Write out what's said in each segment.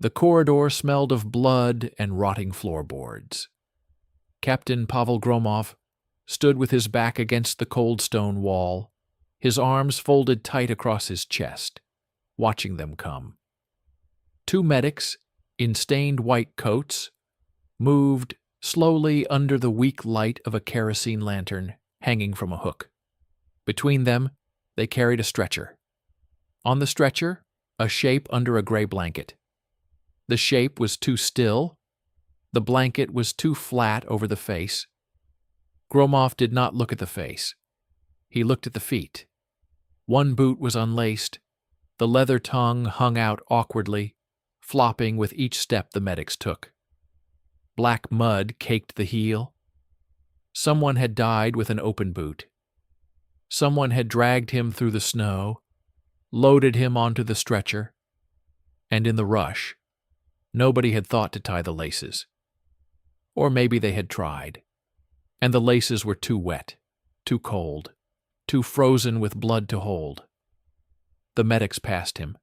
The corridor smelled of blood and rotting floorboards. Captain Pavel Gromov stood with his back against the cold stone wall, his arms folded tight across his chest, watching them come. Two medics, in stained white coats, moved slowly under the weak light of a kerosene lantern hanging from a hook. Between them, they carried a stretcher. On the stretcher, a shape under a gray blanket. The shape was too still. The blanket was too flat over the face. Gromov did not look at the face. He looked at the feet. One boot was unlaced. The leather tongue hung out awkwardly, flopping with each step the medics took. Black mud caked the heel. Someone had died with an open boot. Someone had dragged him through the snow, loaded him onto the stretcher, and in the rush, nobody had thought to tie the laces. Or maybe they had tried, and the laces were too wet, too cold, too frozen with blood to hold. The medics passed him.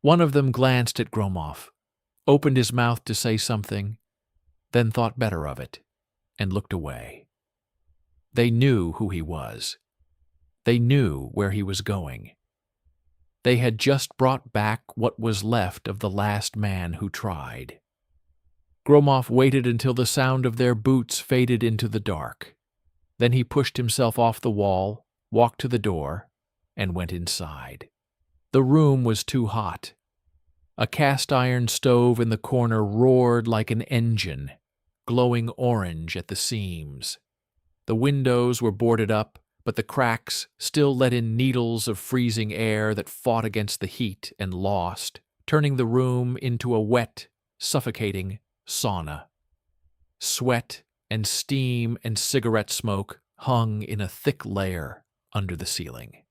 One of them glanced at Gromov, opened his mouth to say something, then thought better of it, and looked away. They knew who he was. They knew where he was going. They had just brought back what was left of the last man who tried. Gromov waited until the sound of their boots faded into the dark. Then he pushed himself off the wall, walked to the door, and went inside. The room was too hot. A cast-iron stove in the corner roared like an engine, glowing orange at the seams. The windows were boarded up, but the cracks still let in needles of freezing air that fought against the heat and lost, turning the room into a wet, suffocating sauna. Sweat and steam and cigarette smoke hung in a thick layer under the ceiling.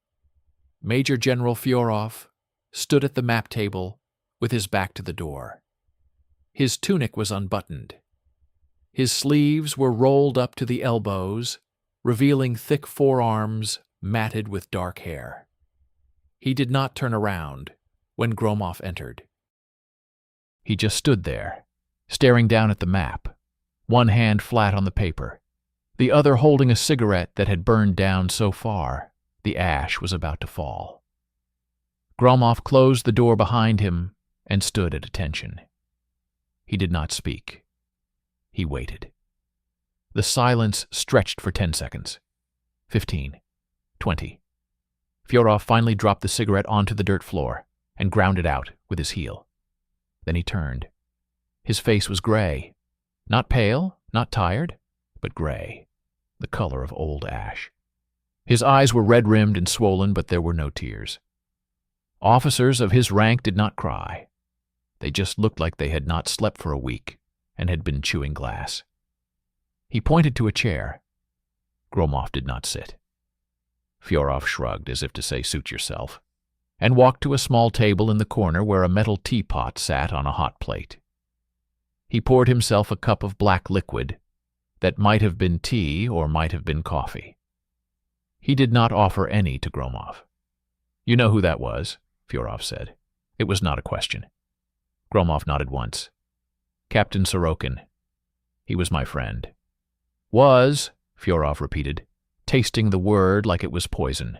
Major General Fyodorov stood at the map table with his back to the door. His tunic was unbuttoned. His sleeves were rolled up to the elbows, revealing thick forearms matted with dark hair. He did not turn around when Gromov entered. He just stood there, staring down at the map, one hand flat on the paper, the other holding a cigarette that had burned down so far the ash was about to fall. Gromov closed the door behind him and stood at attention. He did not speak. He waited. The silence stretched for 10 seconds. 15. 20. Fyodorov finally dropped the cigarette onto the dirt floor and ground it out with his heel. Then he turned. His face was gray. Not pale, not tired, but gray, the color of old ash. His eyes were red-rimmed and swollen, but there were no tears. Officers of his rank did not cry. They just looked like they had not slept for a week and had been chewing glass. He pointed to a chair. Gromov did not sit. Fyodorov shrugged as if to say, "Suit yourself," and walked to a small table in the corner where a metal teapot sat on a hot plate. He poured himself a cup of black liquid that might have been tea or might have been coffee. He did not offer any to Gromov. "You know who that was," Fyodorov said. It was not a question. Gromov nodded once. "Captain Sorokin. He was my friend." "Was," Fyodorov repeated, tasting the word like it was poison.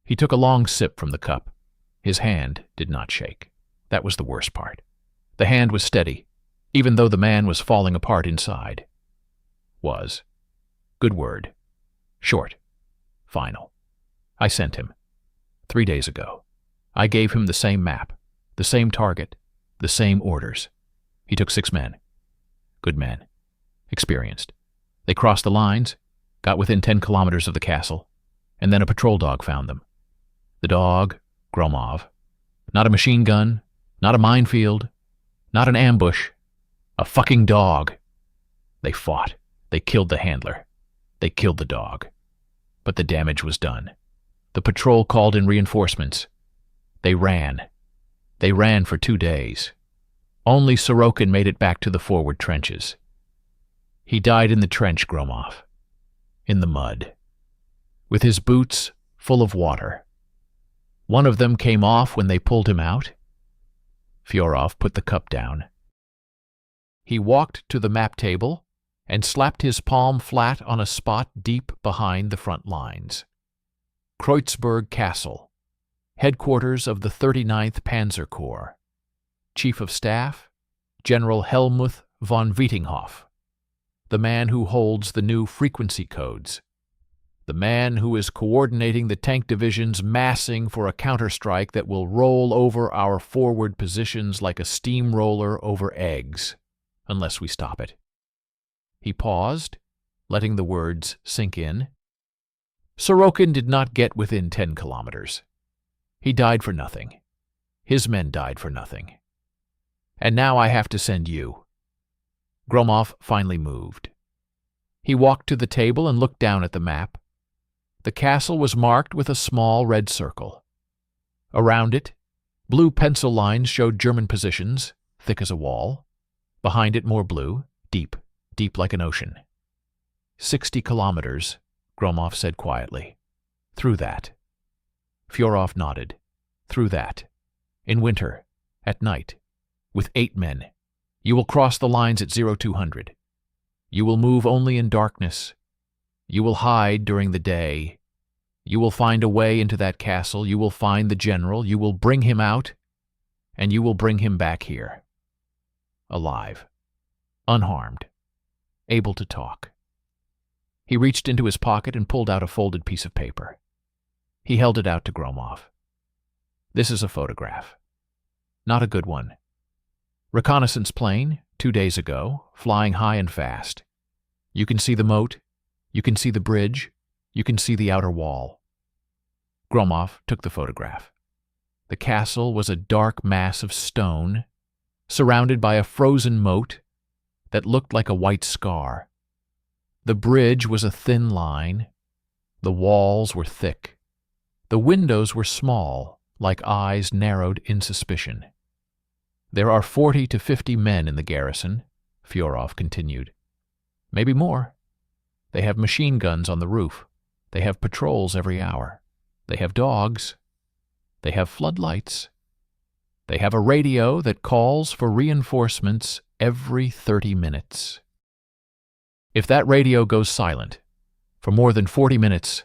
He took a long sip from the cup. His hand did not shake. That was the worst part. The hand was steady, even though the man was falling apart inside. Was. Good word. Short. Final. I sent him. 3 days ago. I gave him the same map, the same target, the same orders. He took 6 men. Good men. Experienced. They crossed the lines, got within 10 kilometers of the castle, and then a patrol dog found them. The dog, Gromov. Not a machine gun, not a minefield, not an ambush. A fucking dog. They fought. They killed the handler. They killed the dog. But the damage was done. The patrol called in reinforcements. They ran. They ran for 2 days. Only Sorokin made it back to the forward trenches. He died in the trench, Gromov. In the mud. With his boots full of water. One of them came off when they pulled him out. Fyodorov put the cup down. He walked to the map table and slapped his palm flat on a spot deep behind the front lines. Kreuzberg Castle, headquarters of the 39th Panzer Corps. Chief of Staff, General Helmuth von Wietinghoff, the man who holds the new frequency codes, the man who is coordinating the tank divisions massing for a counterstrike that will roll over our forward positions like a steamroller over eggs, unless we stop it. He paused, letting the words sink in. Sorokin did not get within 10 kilometers. He died for nothing. His men died for nothing. And now I have to send you. Gromov finally moved. He walked to the table and looked down at the map. The castle was marked with a small red circle. Around it, blue pencil lines showed German positions, thick as a wall. Behind it, more blue, deep like an ocean. 60 kilometers, Gromov said quietly. Through that. Fyodorov nodded. Through that. In winter. At night. With 8 men. You will cross the lines at 0200. You will move only in darkness. You will hide during the day. You will find a way into that castle. You will find the general. You will bring him out. And you will bring him back here. Alive. Unharmed. Able to talk. He reached into his pocket and pulled out a folded piece of paper. He held it out to Gromov. This is a photograph. Not a good one. Reconnaissance plane, 2 days ago, flying high and fast. You can see the moat, you can see the bridge, you can see the outer wall. Gromov took the photograph. The castle was a dark mass of stone, surrounded by a frozen moat that looked like a white scar. The bridge was a thin line. The walls were thick. The windows were small, like eyes narrowed in suspicion. There are 40 to 50 men in the garrison, Fyodorov continued. Maybe more. They have machine guns on the roof. They have patrols every hour. They have dogs. They have floodlights. They have a radio that calls for reinforcements every 30 minutes. If that radio goes silent for more than 40 minutes,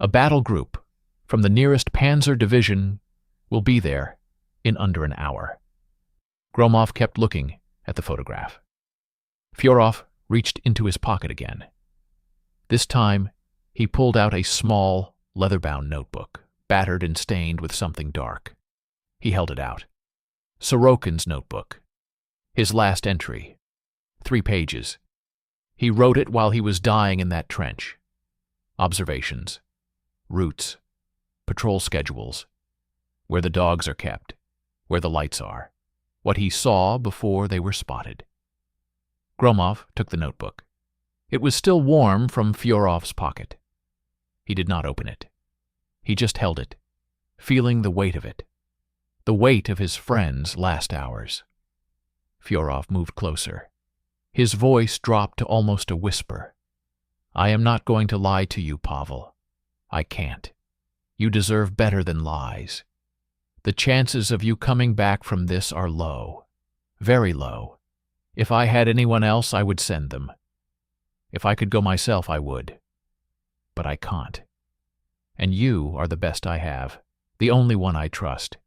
a battle group from the nearest Panzer division will be there in under an hour. Gromov kept looking at the photograph. Fyodorov reached into his pocket again. This time, he pulled out a small, leather-bound notebook, battered and stained with something dark. He held it out. Sorokin's notebook. His last entry. 3 pages. He wrote it while he was dying in that trench. Observations. Routes. Patrol schedules. Where the dogs are kept. Where the lights are. What he saw before they were spotted. Gromov took the notebook. It was still warm from Fyodorov's pocket. He did not open it. He just held it, feeling the weight of it. The weight of his friend's last hours. Fyodorov moved closer. His voice dropped to almost a whisper. I am not going to lie to you, Pavel. I can't. You deserve better than lies. The chances of you coming back from this are low. Very low. If I had anyone else, I would send them. If I could go myself, I would. But I can't. And you are the best I have, the only one I trust.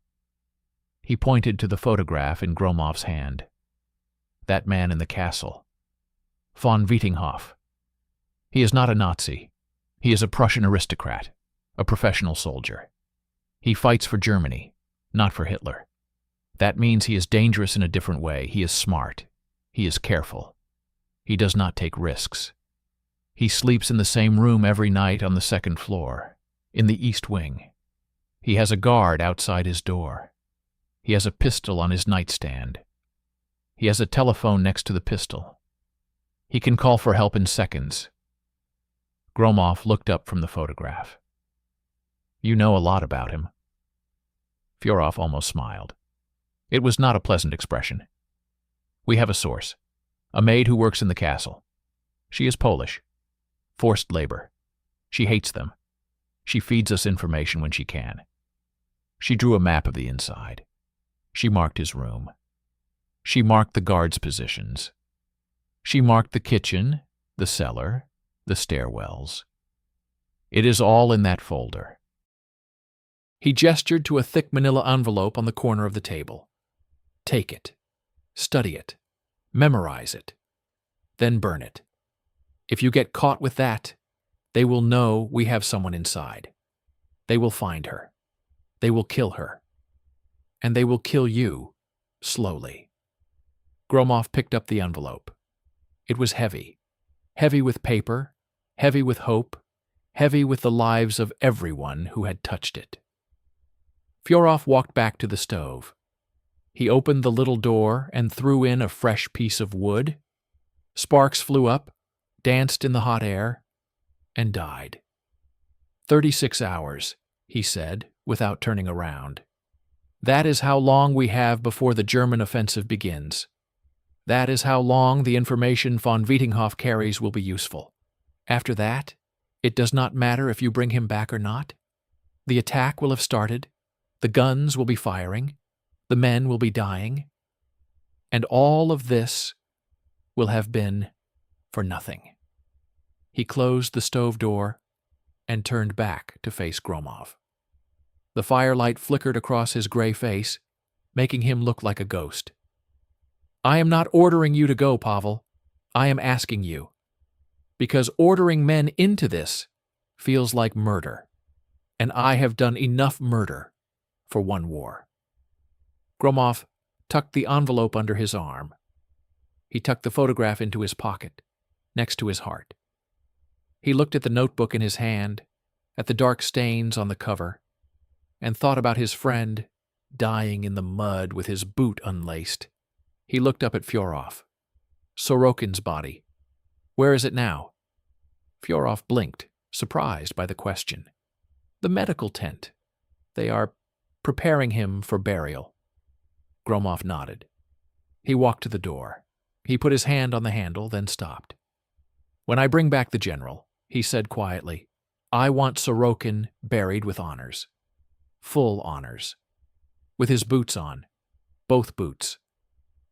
He pointed to the photograph in Gromov's hand. That man in the castle. Von Wietinghoff. He is not a Nazi. He is a Prussian aristocrat, a professional soldier. He fights for Germany, not for Hitler. That means he is dangerous in a different way. He is smart. He is careful. He does not take risks. He sleeps in the same room every night on the 2nd floor, in the East Wing. He has a guard outside his door. He has a pistol on his nightstand. He has a telephone next to the pistol. He can call for help in seconds. Gromov looked up from the photograph. You know a lot about him. Fyodorov almost smiled. It was not a pleasant expression. We have a source, a maid who works in the castle. She is Polish. Forced labor. She hates them. She feeds us information when she can. She drew a map of the inside. She marked his room. She marked the guards' positions. She marked the kitchen, the cellar, the stairwells. It is all in that folder. He gestured to a thick manila envelope on the corner of the table. Take it. Study it. Memorize it. Then burn it. If you get caught with that, they will know we have someone inside. They will find her. They will kill her. And they will kill you, slowly. Gromov picked up the envelope. It was heavy. Heavy with paper, heavy with hope, heavy with the lives of everyone who had touched it. Fyodorov walked back to the stove. He opened the little door and threw in a fresh piece of wood. Sparks flew up, danced in the hot air, and died. 36 hours, he said, without turning around. That is how long we have before the German offensive begins. That is how long the information von Wiedinghoff carries will be useful. After that, it does not matter if you bring him back or not. The attack will have started, the guns will be firing, the men will be dying, and all of this will have been for nothing. He closed the stove door and turned back to face Gromov. The firelight flickered across his gray face, making him look like a ghost. I am not ordering you to go, Pavel. I am asking you. Because ordering men into this feels like murder, and I have done enough murder for one war. Gromov tucked the envelope under his arm. He tucked the photograph into his pocket, next to his heart. He looked at the notebook in his hand, at the dark stains on the cover, and thought about his friend dying in the mud with his boot unlaced. He looked up at Fyodorov. Sorokin's body. Where is it now? Fyodorov blinked, surprised by the question. The medical tent. They are preparing him for burial. Gromov nodded. He walked to the door. He put his hand on the handle, then stopped. When I bring back the general, he said quietly, I want Sorokin buried with honors. Full honors. With his boots on. Both boots.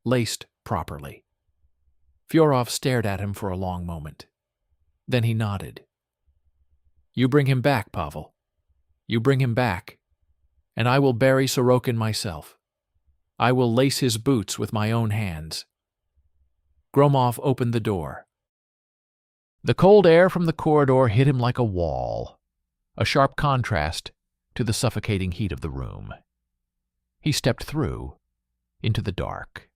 Laced properly. Fyodorov stared at him for a long moment. Then he nodded. You bring him back, Pavel. You bring him back, and I will bury Sorokin myself. I will lace his boots with my own hands. Gromov opened the door. The cold air from the corridor hit him like a wall, a sharp contrast to the suffocating heat of the room. He stepped through, into the dark,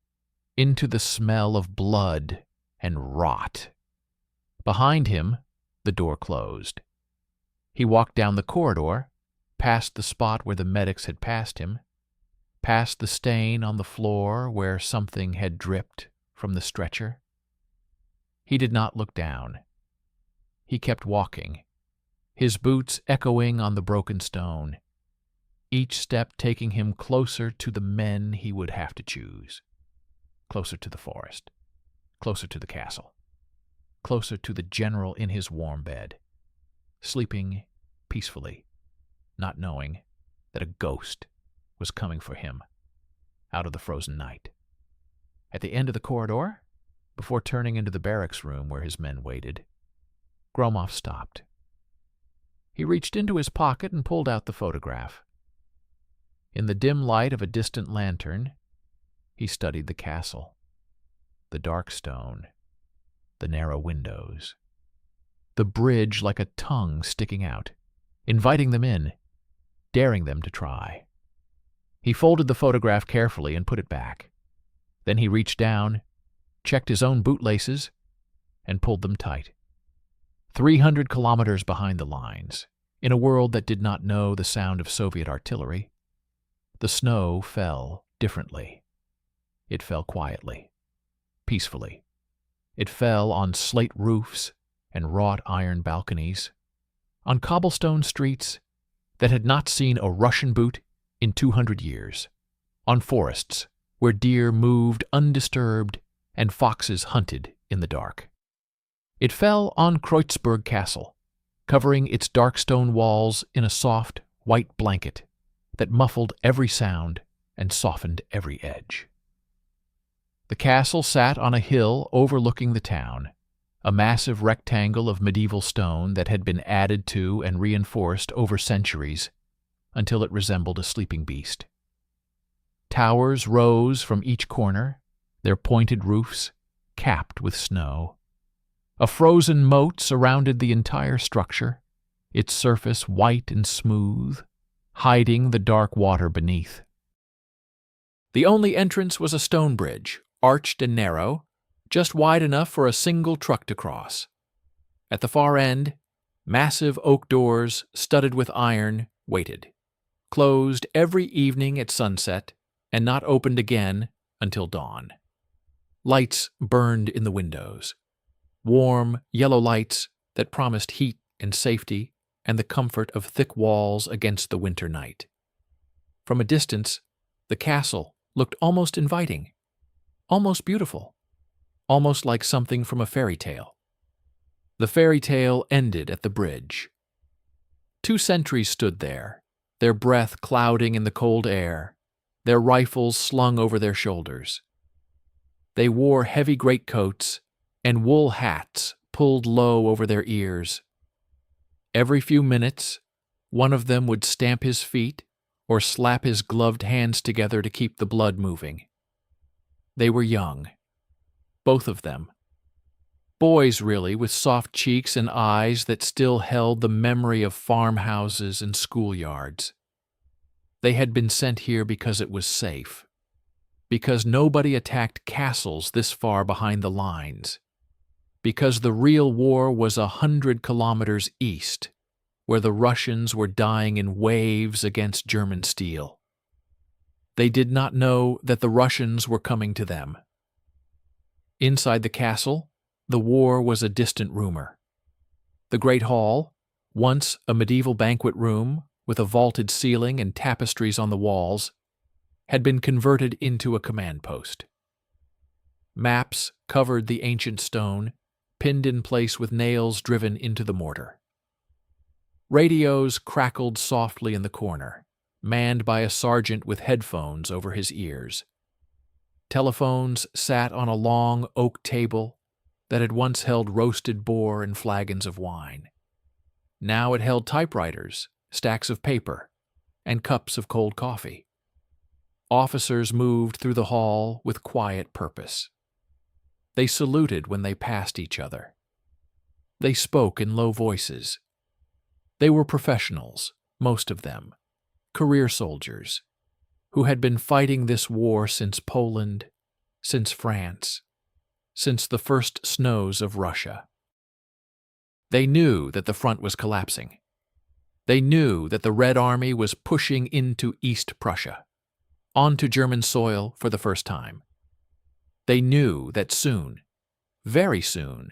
into the smell of blood and rot. Behind him, the door closed. He walked down the corridor, past the spot where the medics had passed him, past the stain on the floor where something had dripped from the stretcher. He did not look down. He kept walking, his boots echoing on the broken stone, each step taking him closer to the men he would have to choose, closer to the forest, closer to the castle, closer to the general in his warm bed, sleeping peacefully, not knowing that a ghost was coming for him out of the frozen night. At the end of the corridor, before turning into the barracks room where his men waited, Gromov stopped. He reached into his pocket and pulled out the photograph. In the dim light of a distant lantern, he studied the castle, the dark stone, the narrow windows, the bridge like a tongue sticking out, inviting them in, daring them to try. He folded the photograph carefully and put it back. Then he reached down, checked his own bootlaces, and pulled them tight. 300 kilometers behind the lines, in a world that did not know the sound of Soviet artillery, the snow fell differently. It fell quietly, peacefully. It fell on slate roofs and wrought iron balconies, on cobblestone streets that had not seen a Russian boot in 200 years, on forests where deer moved undisturbed and foxes hunted in the dark. It fell on Kreuzberg Castle, covering its dark stone walls in a soft, white blanket that muffled every sound and softened every edge. The castle sat on a hill overlooking the town, a massive rectangle of medieval stone that had been added to and reinforced over centuries until it resembled a sleeping beast. Towers rose from each corner, their pointed roofs capped with snow. A frozen moat surrounded the entire structure, its surface white and smooth, hiding the dark water beneath. The only entrance was a stone bridge, arched and narrow, just wide enough for a single truck to cross. At the far end, massive oak doors, studded with iron, waited, closed every evening at sunset and not opened again until dawn. Lights burned in the windows, warm yellow lights that promised heat and safety and the comfort of thick walls against the winter night. From a distance, the castle looked almost inviting, almost beautiful, almost like something from a fairy tale. The fairy tale ended at the bridge. 2 sentries stood there, their breath clouding in the cold air, their rifles slung over their shoulders. They wore heavy greatcoats and wool hats pulled low over their ears. Every few minutes, one of them would stamp his feet or slap his gloved hands together to keep the blood moving. They were young, both of them. Boys, really, with soft cheeks and eyes that still held the memory of farmhouses and schoolyards. They had been sent here because it was safe, because nobody attacked castles this far behind the lines, because the real war was 100 kilometers east, where the Russians were dying in waves against German steel. They did not know that the Russians were coming to them. Inside the castle, the war was a distant rumor. The Great Hall, once a medieval banquet room with a vaulted ceiling and tapestries on the walls, had been converted into a command post. Maps covered the ancient stone, pinned in place with nails driven into the mortar. Radios crackled softly in the corner, manned by a sergeant with headphones over his ears. Telephones sat on a long oak table that had once held roasted boar and flagons of wine. Now it held typewriters, stacks of paper, and cups of cold coffee. Officers moved through the hall with quiet purpose. They saluted when they passed each other. They spoke in low voices. They were professionals, most of them, career soldiers, who had been fighting this war since Poland, since France, since the first snows of Russia. They knew that the front was collapsing. They knew that the Red Army was pushing into East Prussia, onto German soil for the first time. They knew that soon, very soon,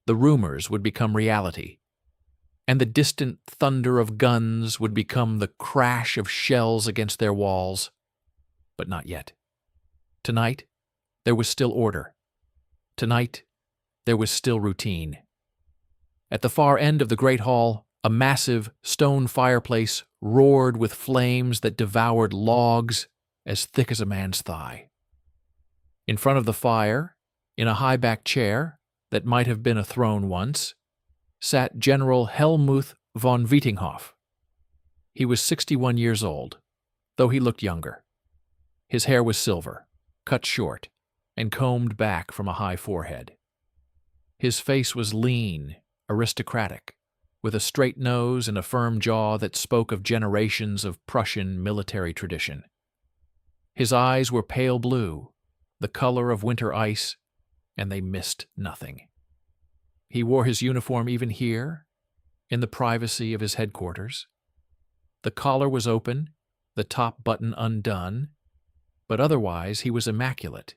the rumors would become reality, and the distant thunder of guns would become the crash of shells against their walls. But not yet. Tonight, there was still order. Tonight, there was still routine. At the far end of the Great Hall, a massive stone fireplace roared with flames that devoured logs as thick as a man's thigh. In front of the fire, in a high-backed chair that might have been a throne once, sat General Helmuth von Vietinghoff. He was 61 years old, though he looked younger. His hair was silver, cut short, and combed back from a high forehead. His face was lean, aristocratic, with a straight nose and a firm jaw that spoke of generations of Prussian military tradition. His eyes were pale blue, the color of winter ice, and they missed nothing. He wore his uniform even here, in the privacy of his headquarters. The collar was open, the top button undone, but otherwise he was immaculate.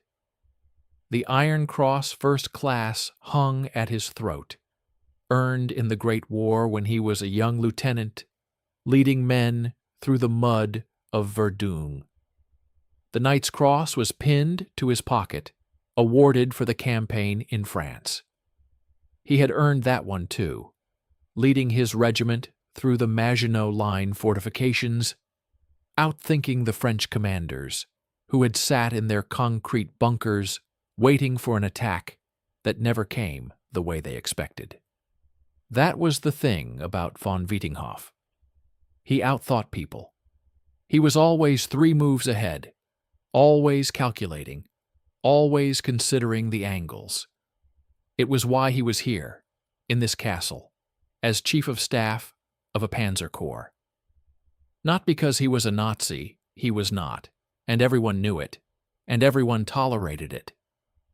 The Iron Cross First Class hung at his throat, earned in the Great War when he was a young lieutenant, leading men through the mud of Verdun. The Knight's Cross was pinned to his pocket, awarded for the campaign in France. He had earned that one too, leading his regiment through the Maginot Line fortifications, outthinking the French commanders, who had sat in their concrete bunkers waiting for an attack that never came the way they expected. That was the thing about von Wiedinghoff. He outthought people. He was always 3 moves ahead, always calculating, always considering the angles. It was why he was here, in this castle, as chief of staff of a Panzer Corps. Not because he was a Nazi, he was not, and everyone knew it, and everyone tolerated it,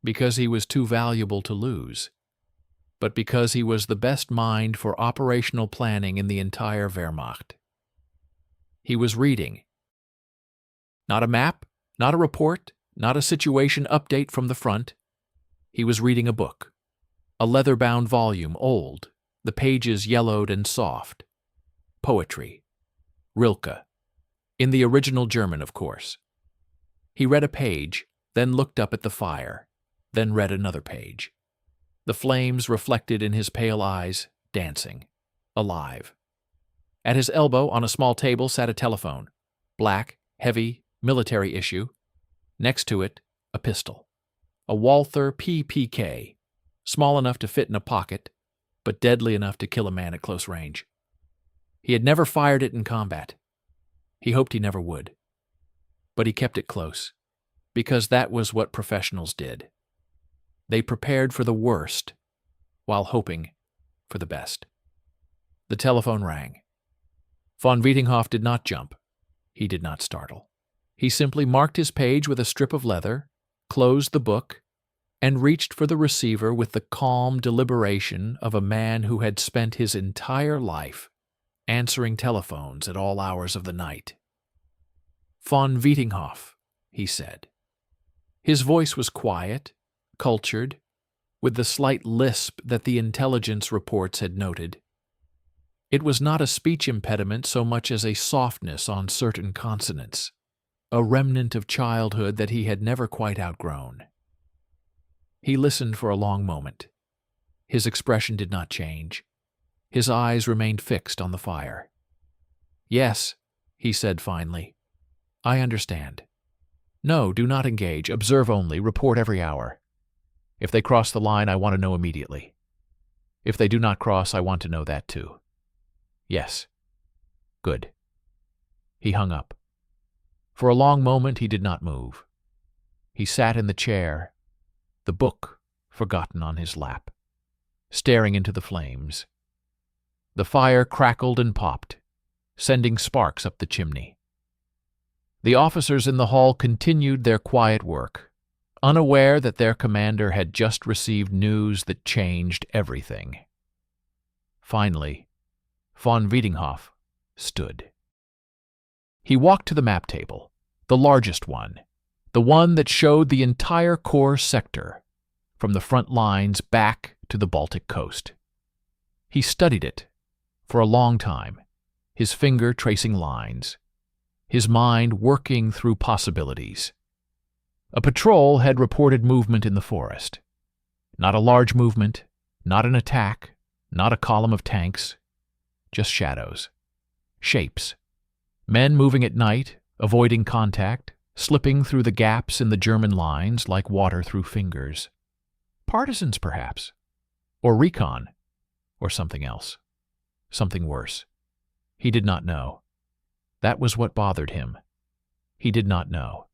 because he was too valuable to lose, but because he was the best mind for operational planning in the entire Wehrmacht. He was reading. Not a map, not a report, not a situation update from the front. He was reading a book, a leather-bound volume, old, the pages yellowed and soft. Poetry. Rilke. In the original German, of course. He read a page, then looked up at the fire, then read another page. The flames reflected in his pale eyes, dancing, alive. At his elbow, on a small table, sat a telephone. Black, heavy, military issue. Next to it, a pistol. A Walther PPK, small enough to fit in a pocket, but deadly enough to kill a man at close range. He had never fired it in combat. He hoped he never would. But he kept it close, because that was what professionals did. They prepared for the worst while hoping for the best. The telephone rang. Von Wiedinghoff did not jump. He did not startle. He simply marked his page with a strip of leather, closed the book, and reached for the receiver with the calm deliberation of a man who had spent his entire life answering telephones at all hours of the night. Von Wiedinghoff, he said. His voice was quiet, cultured, with the slight lisp that the intelligence reports had noted. It was not a speech impediment so much as a softness on certain consonants, a remnant of childhood that he had never quite outgrown. He listened for a long moment. His expression did not change. His eyes remained fixed on the fire. "Yes," he said finally. "I understand. No, do not engage. Observe only. Report every hour. If they cross the line, I want to know immediately. If they do not cross, I want to know that too. Yes. Good." He hung up. For a long moment he did not move. He sat in the chair, the book forgotten on his lap, staring into the flames. The fire crackled and popped, sending sparks up the chimney. The officers in the hall continued their quiet work, unaware that their commander had just received news that changed everything. Finally, von Wiedinghoff stood. He walked to the map table, the largest one, the one that showed the entire Corps sector, from the front lines back to the Baltic coast. He studied it for a long time, his finger tracing lines, his mind working through possibilities. A patrol had reported movement in the forest. Not a large movement, not an attack, not a column of tanks, just shadows, shapes, men moving at night, avoiding contact, slipping through the gaps in the German lines like water through fingers. Partisans, perhaps, or recon, or something else. Something worse. He did not know. That was what bothered him. He did not know.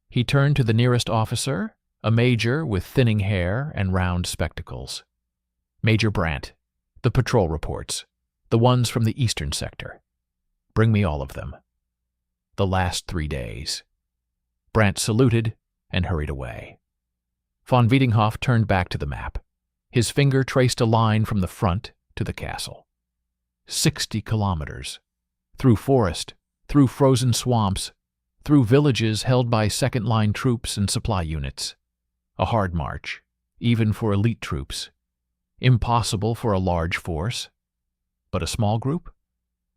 He turned to the nearest officer, a major with thinning hair and round spectacles. "Major Brandt, the patrol reports, the ones from the eastern sector. Bring me all of them. The last 3 days." Brandt saluted and hurried away. Von Wiedinghoff turned back to the map. His finger traced a line from the front to the castle. 60 kilometers. Through forest, through frozen swamps, through villages held by second-line troops and supply units. A hard march, even for elite troops. Impossible for a large force. But a small group?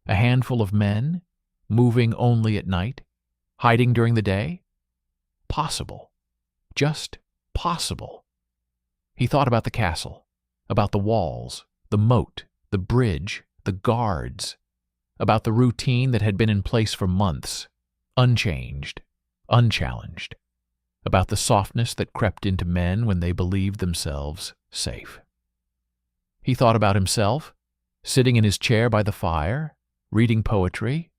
A handful of men, moving only at night, hiding during the day? Possible. Just possible. He thought about the castle, about the walls, the moat, the bridge, the guards, about the routine that had been in place for months, unchanged, unchallenged, about the softness that crept into men when they believed themselves safe. He thought about himself, sitting in his chair by the fire, reading poetry,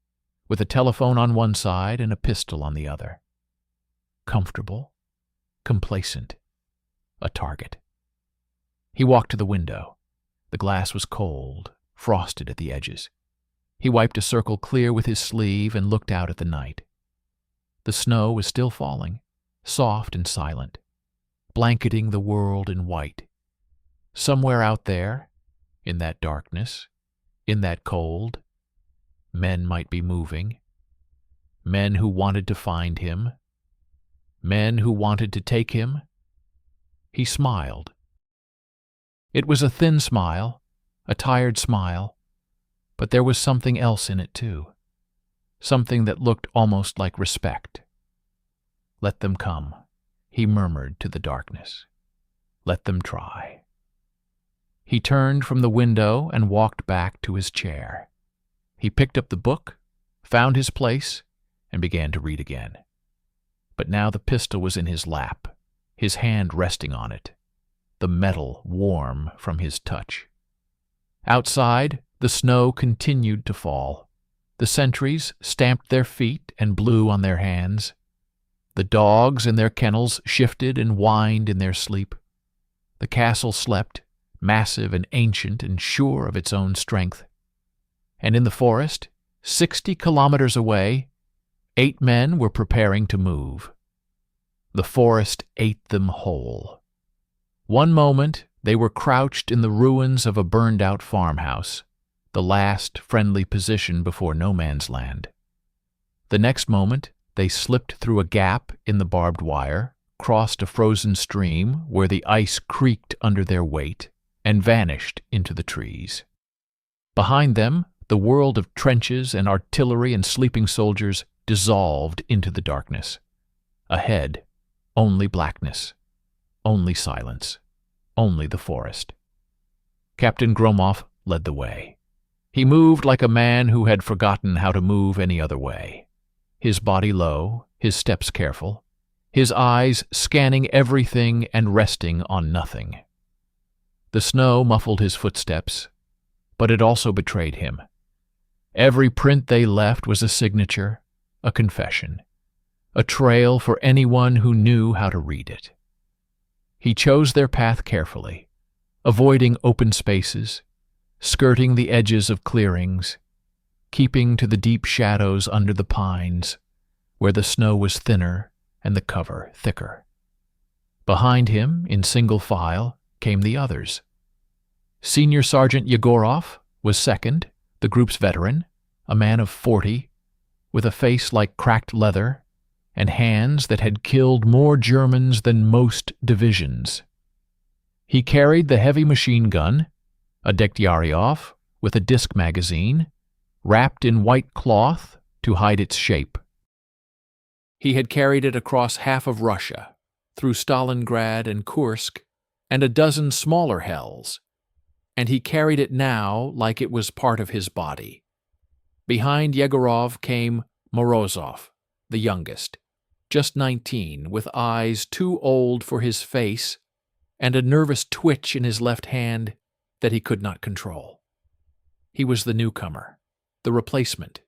with a telephone on one side and a pistol on the other. Comfortable, complacent, a target. He walked to the window. The glass was cold, frosted at the edges. He wiped a circle clear with his sleeve and looked out at the night. The snow was still falling, soft and silent, blanketing the world in white. Somewhere out there, in that darkness, in that cold, men might be moving. Men who wanted to find him. Men who wanted to take him. He smiled. It was a thin smile, a tired smile, but there was something else in it too. Something that looked almost like respect. Let them come, he murmured to the darkness. Let them try. He turned from the window and walked back to his chair. He picked up the book, found his place, and began to read again. But now the pistol was in his lap, his hand resting on it, the metal warm from his touch. Outside, the snow continued to fall. The sentries stamped their feet and blew on their hands. The dogs in their kennels shifted and whined in their sleep. The castle slept, massive and ancient and sure of its own strength. And in the forest, 60 kilometers away, 8 men were preparing to move. The forest ate them whole. One moment, they were crouched in the ruins of a burned-out farmhouse, the last friendly position before no man's land. The next moment, they slipped through a gap in the barbed wire, crossed a frozen stream where the ice creaked under their weight, and vanished into the trees. Behind them, the world of trenches and artillery and sleeping soldiers dissolved into the darkness. Ahead, only blackness, only silence, only the forest. Captain Gromov led the way. He moved like a man who had forgotten how to move any other way. His body low, his steps careful, his eyes scanning everything and resting on nothing. The snow muffled his footsteps, but it also betrayed him. Every print they left was a signature, a confession, a trail for anyone who knew how to read it. He chose their path carefully, avoiding open spaces, skirting the edges of clearings, keeping to the deep shadows under the pines, where the snow was thinner and the cover thicker. Behind him, in single file, came the others. Senior Sergeant Yegorov was second, the group's veteran, a man of 40, with a face like cracked leather and hands that had killed more Germans than most divisions. He carried the heavy machine gun, a Degtyaryov with a disc magazine, wrapped in white cloth to hide its shape. He had carried it across half of Russia, through Stalingrad and Kursk, and a dozen smaller hells, and he carried it now like it was part of his body. Behind Yegorov came Morozov, the youngest, just 19, with eyes too old for his face and a nervous twitch in his left hand that he could not control. He was the newcomer, the replacement,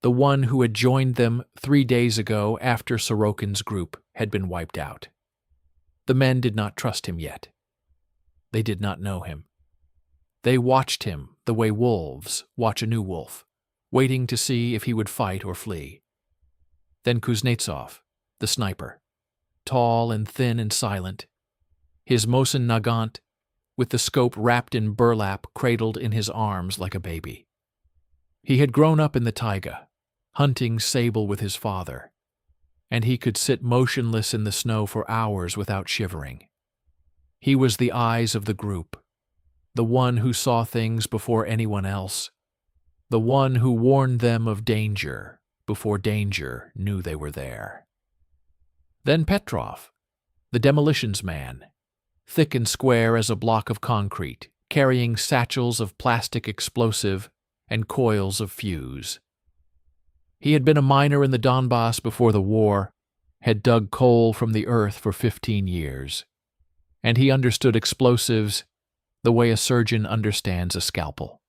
the one who had joined them 3 days ago after Sorokin's group had been wiped out. The men did not trust him yet. They did not know him. They watched him the way wolves watch a new wolf, waiting to see if he would fight or flee. Then Kuznetsov, the sniper, tall and thin and silent, his Mosin Nagant, with the scope wrapped in burlap cradled in his arms like a baby. He had grown up in the taiga, hunting sable with his father, and he could sit motionless in the snow for hours without shivering. He was the eyes of the group, the one who saw things before anyone else, the one who warned them of danger before danger knew they were there. Then Petrov, the demolitions man, thick and square as a block of concrete, carrying satchels of plastic explosive and coils of fuse. He had been a miner in the Donbass before the war, had dug coal from the earth for 15 years, and he understood explosives the way a surgeon understands a scalpel.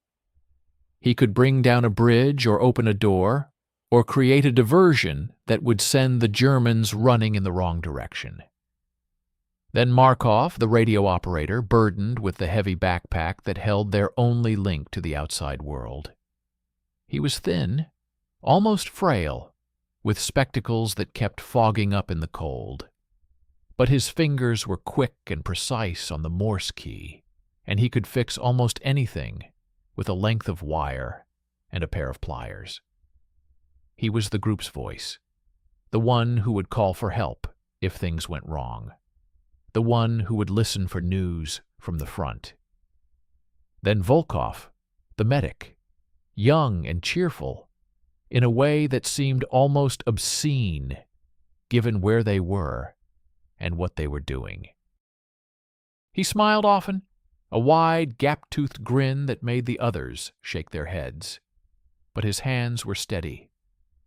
He could bring down a bridge or open a door, or create a diversion that would send the Germans running in the wrong direction. Then Markov, the radio operator, burdened with the heavy backpack that held their only link to the outside world. He was thin, almost frail, with spectacles that kept fogging up in the cold. But his fingers were quick and precise on the Morse key, and he could fix almost anything with a length of wire and a pair of pliers. He was the group's voice, the one who would call for help if things went wrong, the one who would listen for news from the front. Then Volkov, the medic, young and cheerful, in a way that seemed almost obscene, given where they were and what they were doing. He smiled often, a wide, gap-toothed grin that made the others shake their heads. But his hands were steady,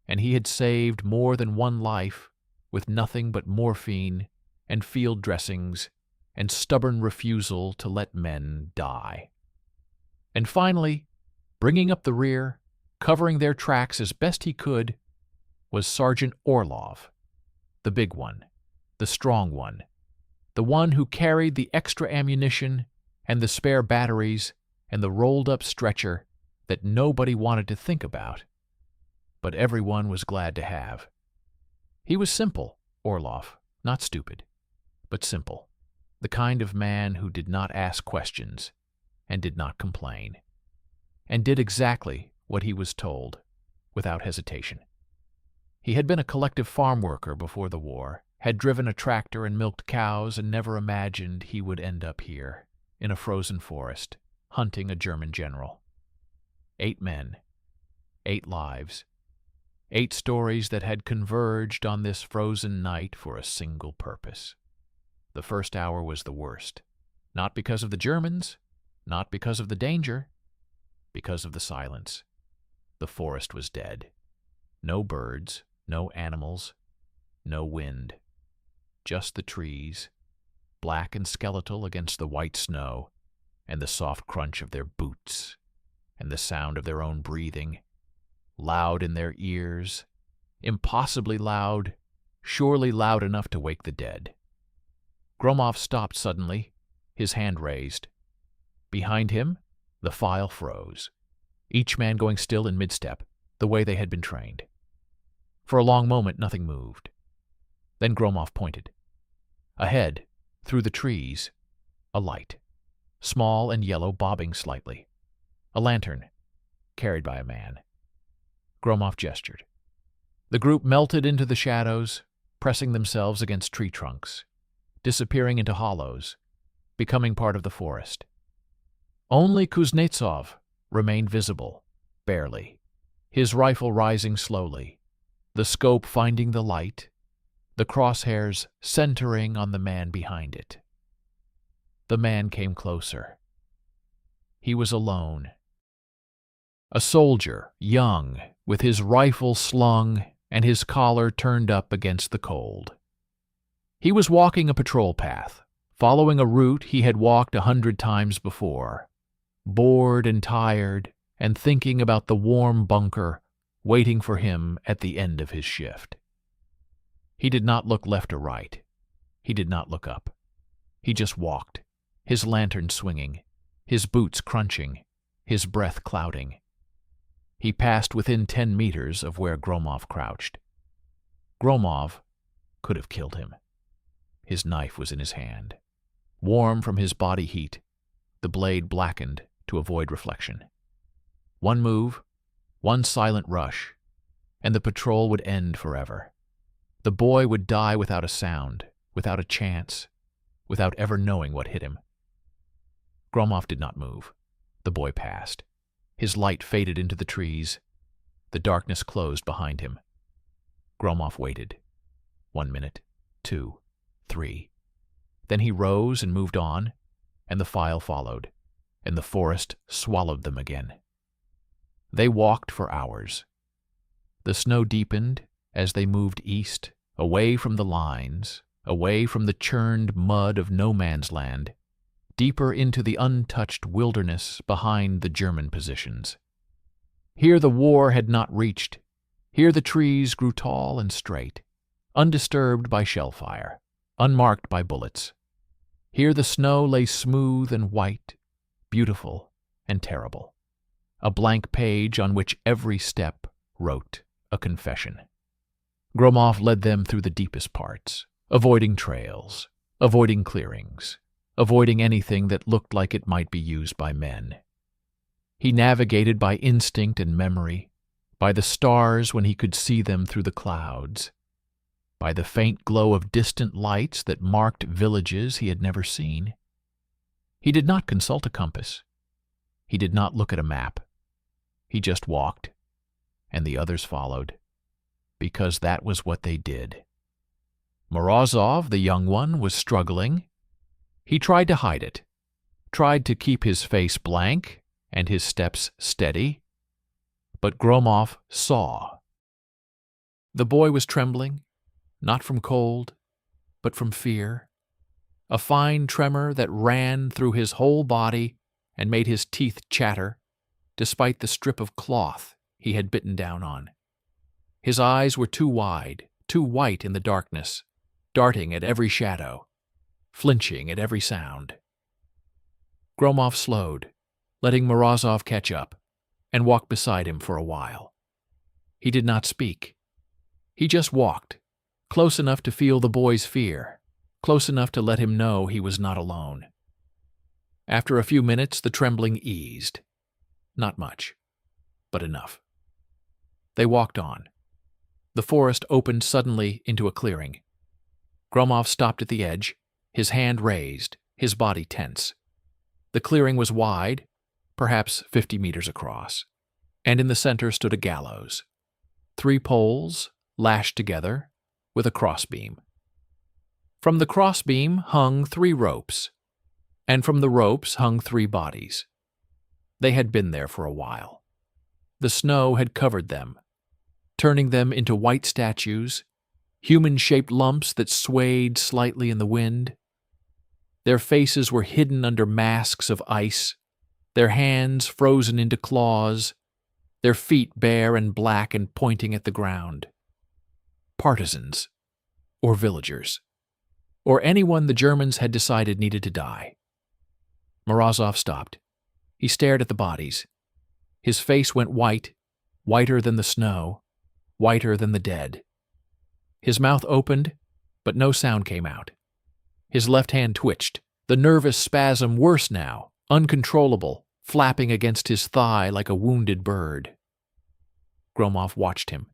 and he had saved more than one life with nothing but morphine and field dressings and stubborn refusal to let men die. And finally, bringing up the rear, covering their tracks as best he could, was Sergeant Orlov, the big one, the strong one, the one who carried the extra ammunition and the spare batteries and the rolled-up stretcher that nobody wanted to think about, but everyone was glad to have. He was simple, Orlov, not stupid, but simple, the kind of man who did not ask questions and did not complain, and did exactly what he was told, without hesitation. He had been a collective farm worker before the war, had driven a tractor and milked cows, and never imagined he would end up here, in a frozen forest, hunting a German general. 8 men, 8 lives, 8 stories that had converged on this frozen night for a single purpose. The first hour was the worst, not because of the Germans, not because of the danger, because of the silence. The forest was dead. No birds, no animals, no wind. Just the trees, black and skeletal against the white snow, and the soft crunch of their boots, and the sound of their own breathing, loud in their ears, impossibly loud, surely loud enough to wake the dead. Gromov stopped suddenly, his hand raised. Behind him, the file froze, each man going still in mid-step, the way they had been trained. For a long moment, nothing moved. Then Gromov pointed. Ahead, through the trees, a light, small and yellow, bobbing slightly. A lantern, carried by a man. Gromov gestured. The group melted into the shadows, pressing themselves against tree trunks, disappearing into hollows, becoming part of the forest. Only Kuznetsov remained visible, barely, his rifle rising slowly, the scope finding the light, the crosshairs centering on the man behind it. The man came closer. He was alone. A soldier, young, with his rifle slung and his collar turned up against the cold. He was walking a patrol path, following a route he had walked 100 times before, bored and tired, and thinking about the warm bunker waiting for him at the end of his shift. He did not look left or right. He did not look up. He just walked, his lantern swinging, his boots crunching, his breath clouding. He passed within 10 meters of where Gromov crouched. Gromov could have killed him. His knife was in his hand. Warm from his body heat, the blade blackened to avoid reflection. One move, one silent rush, and the patrol would end forever. The boy would die without a sound, without a chance, without ever knowing what hit him. Gromov did not move. The boy passed. His light faded into the trees. The darkness closed behind him. Gromov waited. 1 minute, 2, 3. Then he rose and moved on, and the file followed, and the forest swallowed them again. They walked for hours. The snow deepened as they moved east, away from the lines, away from the churned mud of no man's land, deeper into the untouched wilderness behind the German positions. Here the war had not reached. Here the trees grew tall and straight, undisturbed by shell fire, unmarked by bullets. Here the snow lay smooth and white, beautiful and terrible, a blank page on which every step wrote a confession. Gromov led them through the deepest parts, avoiding trails, avoiding clearings, avoiding anything that looked like it might be used by men. He navigated by instinct and memory, by the stars when he could see them through the clouds, by the faint glow of distant lights that marked villages he had never seen. He did not consult a compass. He did not look at a map. He just walked, and the others followed, because that was what they did. Morozov, the young one, was struggling. He tried to hide it, tried to keep his face blank and his steps steady, but Gromov saw. The boy was trembling, not from cold, but from fear, a fine tremor that ran through his whole body and made his teeth chatter, despite the strip of cloth he had bitten down on. His eyes were too wide, too white in the darkness, darting at every shadow, flinching at every sound. Gromov slowed, letting Morozov catch up, and walked beside him for a while. He did not speak. He just walked, close enough to feel the boy's fear, close enough to let him know he was not alone. After a few minutes, the trembling eased. Not much, but enough. They walked on. The forest opened suddenly into a clearing. Gromov stopped at the edge, his hand raised, his body tense. The clearing was wide, perhaps 50 meters across, and in the center stood a gallows. 3 poles, lashed together, with a crossbeam. From the crossbeam hung 3 ropes, and from the ropes hung 3 bodies. They had been there for a while. The snow had covered them, turning them into white statues, human-shaped lumps that swayed slightly in the wind. Their faces were hidden under masks of ice, their hands frozen into claws, their feet bare and black and pointing at the ground. Partisans, or villagers, or anyone the Germans had decided needed to die. Morozov stopped. He stared at the bodies. His face went white, whiter than the snow, whiter than the dead. His mouth opened, but no sound came out. His left hand twitched, the nervous spasm worse now, uncontrollable, flapping against his thigh like a wounded bird. Gromov watched him.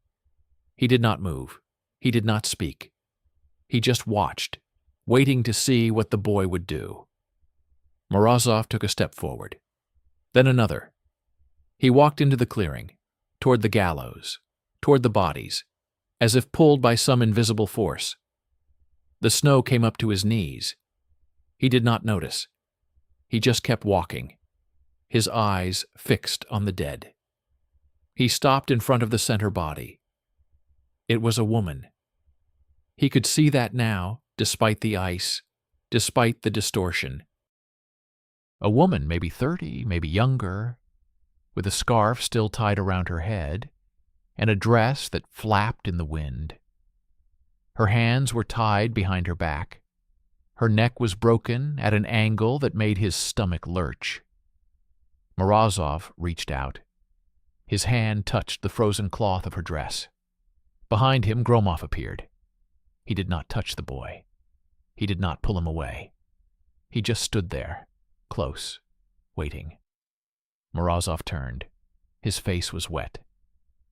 He did not move. He did not speak. He just watched, waiting to see what the boy would do. Morozov took a step forward, then another. He walked into the clearing, toward the gallows, toward the bodies, as if pulled by some invisible force. The snow came up to his knees. He did not notice. He just kept walking, his eyes fixed on the dead. He stopped in front of the center body. It was a woman. He could see that now, despite the ice, despite the distortion. A woman, maybe 30, maybe younger, with a scarf still tied around her head, and a dress that flapped in the wind. Her hands were tied behind her back. Her neck was broken at an angle that made his stomach lurch. Morozov reached out. His hand touched the frozen cloth of her dress. Behind him, Gromov appeared. He did not touch the boy. He did not pull him away. He just stood there, close, waiting. Morozov turned. His face was wet.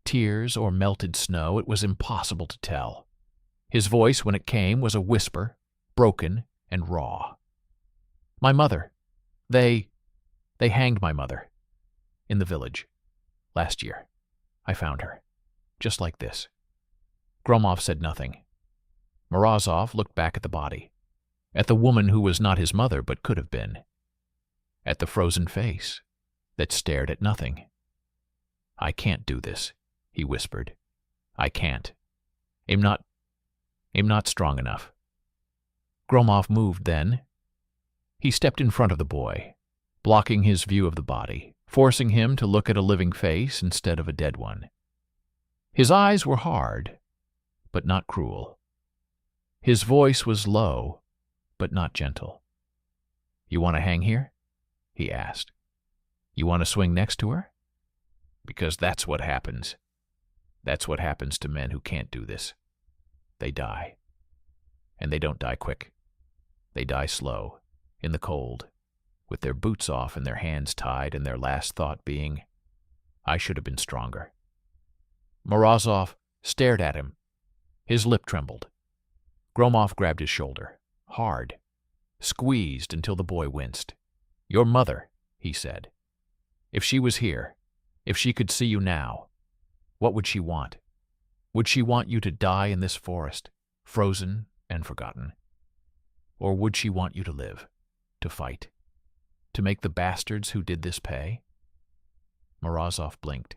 Tears or melted snow, it was impossible to tell. His voice, when it came, was a whisper, broken and raw. My mother. They hanged my mother. In the village. Last year. I found her. Just like this. Gromov said nothing. Morozov looked back at the body. At the woman who was not his mother but could have been. At the frozen face that stared at nothing. I can't do this, he whispered. I can't. I'm not strong enough. Gromov moved then. He stepped in front of the boy, blocking his view of the body, forcing him to look at a living face instead of a dead one. His eyes were hard, but not cruel. His voice was low, but not gentle. You want to hang here? He asked. You want to swing next to her? Because that's what happens. That's what happens to men who can't do this. They die. And they don't die quick. They die slow, in the cold, with their boots off and their hands tied, and their last thought being, I should have been stronger. Morozov stared at him. His lip trembled. Gromov grabbed his shoulder, hard, squeezed until the boy winced. Your mother, he said. If she was here, if she could see you now, what would she want? Would she want you to die in this forest, frozen and forgotten? Or would she want you to live, to fight, to make the bastards who did this pay? Morozov blinked.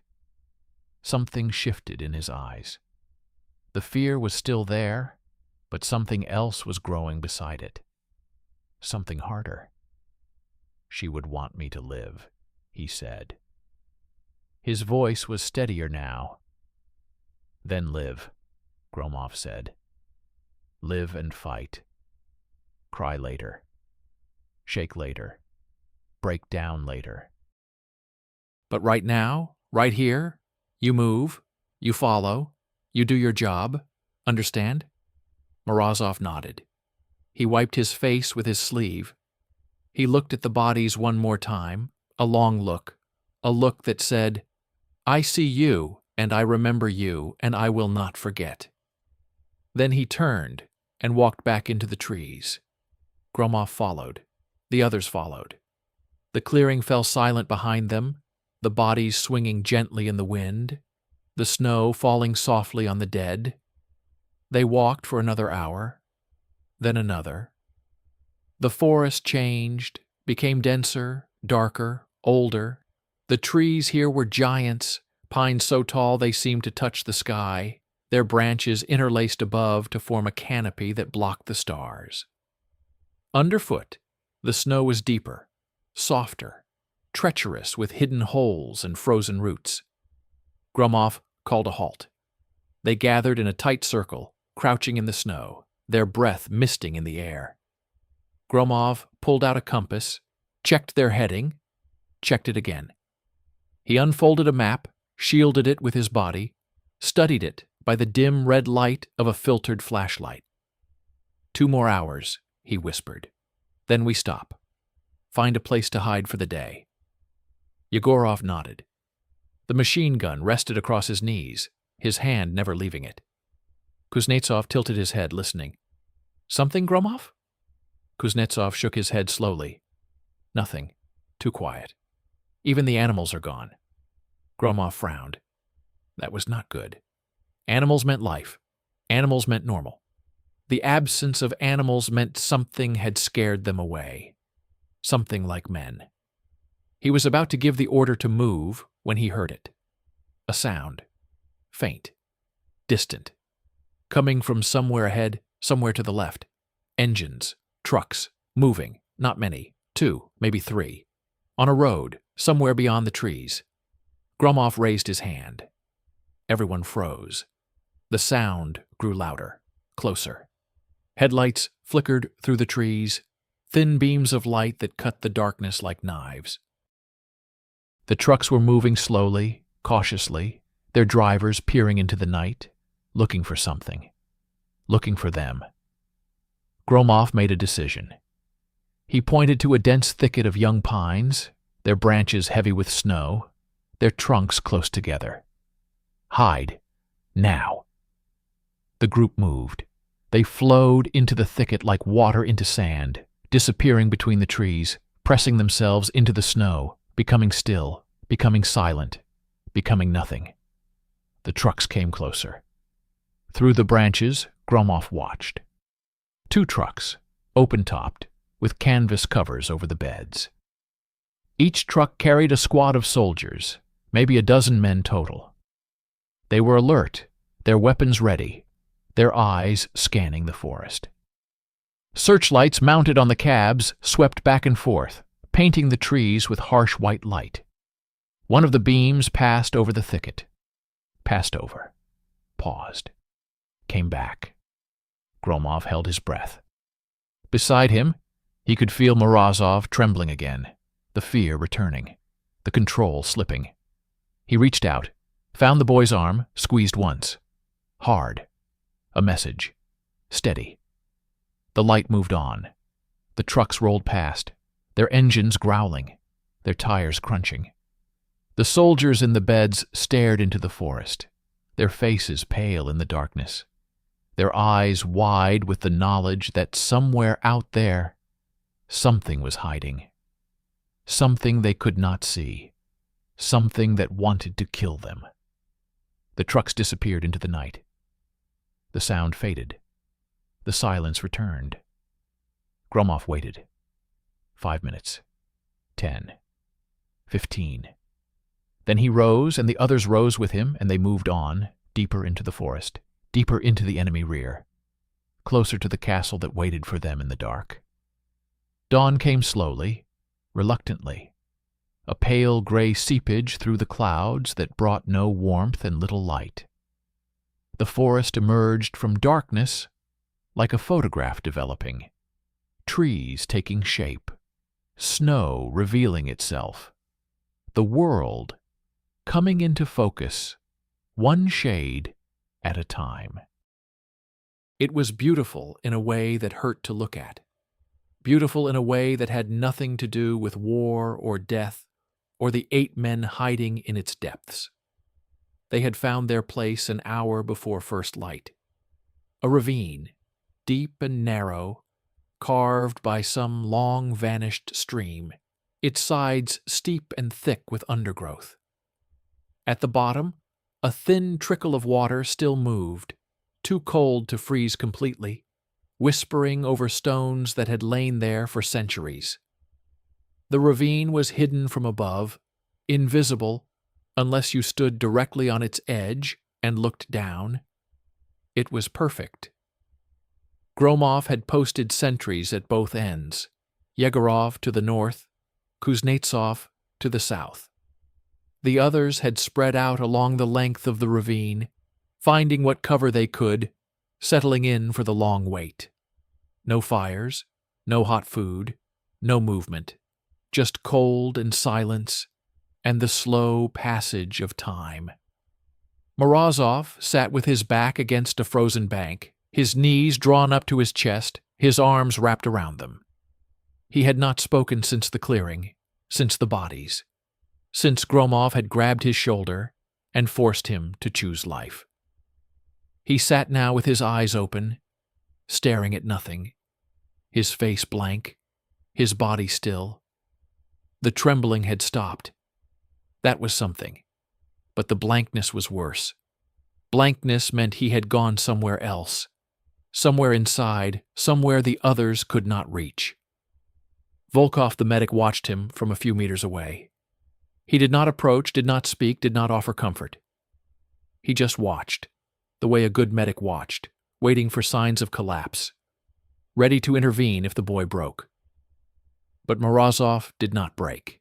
Something shifted in his eyes. The fear was still there, but something else was growing beside it. Something harder. She would want me to live, he said. His voice was steadier now. Then live, Gromov said. Live and fight. Cry later. Shake later. Break down later. But right now, right here, you move, you follow, you do your job, understand? Morozov nodded. He wiped his face with his sleeve. He looked at the bodies one more time, a long look, a look that said, I see you, and I remember you, and I will not forget. Then he turned and walked back into the trees. Gromov followed. The others followed. The clearing fell silent behind them, the bodies swinging gently in the wind, the snow falling softly on the dead. They walked for another hour, then another. The forest changed, became denser, darker, older. The trees here were giants, pines so tall they seemed to touch the sky, their branches interlaced above to form a canopy that blocked the stars. Underfoot, the snow was deeper, softer, treacherous with hidden holes and frozen roots. Gromov called a halt. They gathered in a tight circle, crouching in the snow, their breath misting in the air. Gromov pulled out a compass, checked their heading, checked it again. He unfolded a map, shielded it with his body, studied it by the dim red light of a filtered flashlight. 2 more hours, he whispered. Then we stop. Find a place to hide for the day. Yegorov nodded. The machine gun rested across his knees, his hand never leaving it. Kuznetsov tilted his head, listening. Something, Gromov? Kuznetsov shook his head slowly. Nothing. Too quiet. Even the animals are gone. Gromov frowned. That was not good. Animals meant life. Animals meant normal. The absence of animals meant something had scared them away. Something like men. He was about to give the order to move when he heard it. A sound. Faint. Distant. Coming from somewhere ahead, somewhere to the left. Engines. Trucks. Moving. Not many. 2, maybe 3. On a road, somewhere beyond the trees. Gromov raised his hand. Everyone froze. The sound grew louder, closer. Headlights flickered through the trees, thin beams of light that cut the darkness like knives. The trucks were moving slowly, cautiously, their drivers peering into the night, looking for something. Looking for them. Gromov made a decision. He pointed to a dense thicket of young pines, their branches heavy with snow, their trunks close together. Hide. Now. The group moved. They flowed into the thicket like water into sand, disappearing between the trees, pressing themselves into the snow, becoming still, becoming silent, becoming nothing. The trucks came closer. Through the branches, Gromov watched. 2 trucks, open-topped, with canvas covers over the beds. Each truck carried a squad of soldiers, maybe a dozen men total. They were alert, their weapons ready, their eyes scanning the forest. Searchlights mounted on the cabs swept back and forth, painting the trees with harsh white light. One of the beams passed over the thicket, passed over, paused, came back. Gromov held his breath. Beside him, he could feel Morozov trembling again, the fear returning, the control slipping. He reached out, found the boy's arm, squeezed once. Hard. A message. Steady. The light moved on. The trucks rolled past, their engines growling, their tires crunching. The soldiers in the beds stared into the forest, their faces pale in the darkness, their eyes wide with the knowledge that somewhere out there, something was hiding. Something they could not see. Something that wanted to kill them. The trucks disappeared into the night. The sound faded. The silence returned. Gromov waited. 5 minutes. 10. 15. Then he rose, and the others rose with him, and they moved on, deeper into the forest, deeper into the enemy rear, closer to the castle that waited for them in the dark. Dawn came slowly, reluctantly, a pale gray seepage through the clouds that brought no warmth and little light. The forest emerged from darkness like a photograph developing, trees taking shape, snow revealing itself, the world coming into focus, one shade at a time. It was beautiful in a way that hurt to look at, beautiful in a way that had nothing to do with war or death or the 8 men hiding in its depths. They had found their place an hour before first light. A ravine, deep and narrow, carved by some long-vanished stream, its sides steep and thick with undergrowth. At the bottom, a thin trickle of water still moved, too cold to freeze completely, whispering over stones that had lain there for centuries. The ravine was hidden from above, invisible unless you stood directly on its edge and looked down. It was perfect. Gromov had posted sentries at both ends, Yegorov to the north, Kuznetsov to the south. The others had spread out along the length of the ravine, finding what cover they could, settling in for the long wait. No fires, no hot food, no movement, just cold and silence, and the slow passage of time. Morozov sat with his back against a frozen bank, his knees drawn up to his chest, his arms wrapped around them. He had not spoken since the clearing, since the bodies, since Gromov had grabbed his shoulder and forced him to choose life. He sat now with his eyes open, staring at nothing, his face blank, his body still. The trembling had stopped. That was something, but the blankness was worse. Blankness meant he had gone somewhere else, somewhere inside, somewhere the others could not reach. Volkov the medic watched him from a few meters away. He did not approach, did not speak, did not offer comfort. He just watched, the way a good medic watched, waiting for signs of collapse, ready to intervene if the boy broke. But Morozov did not break.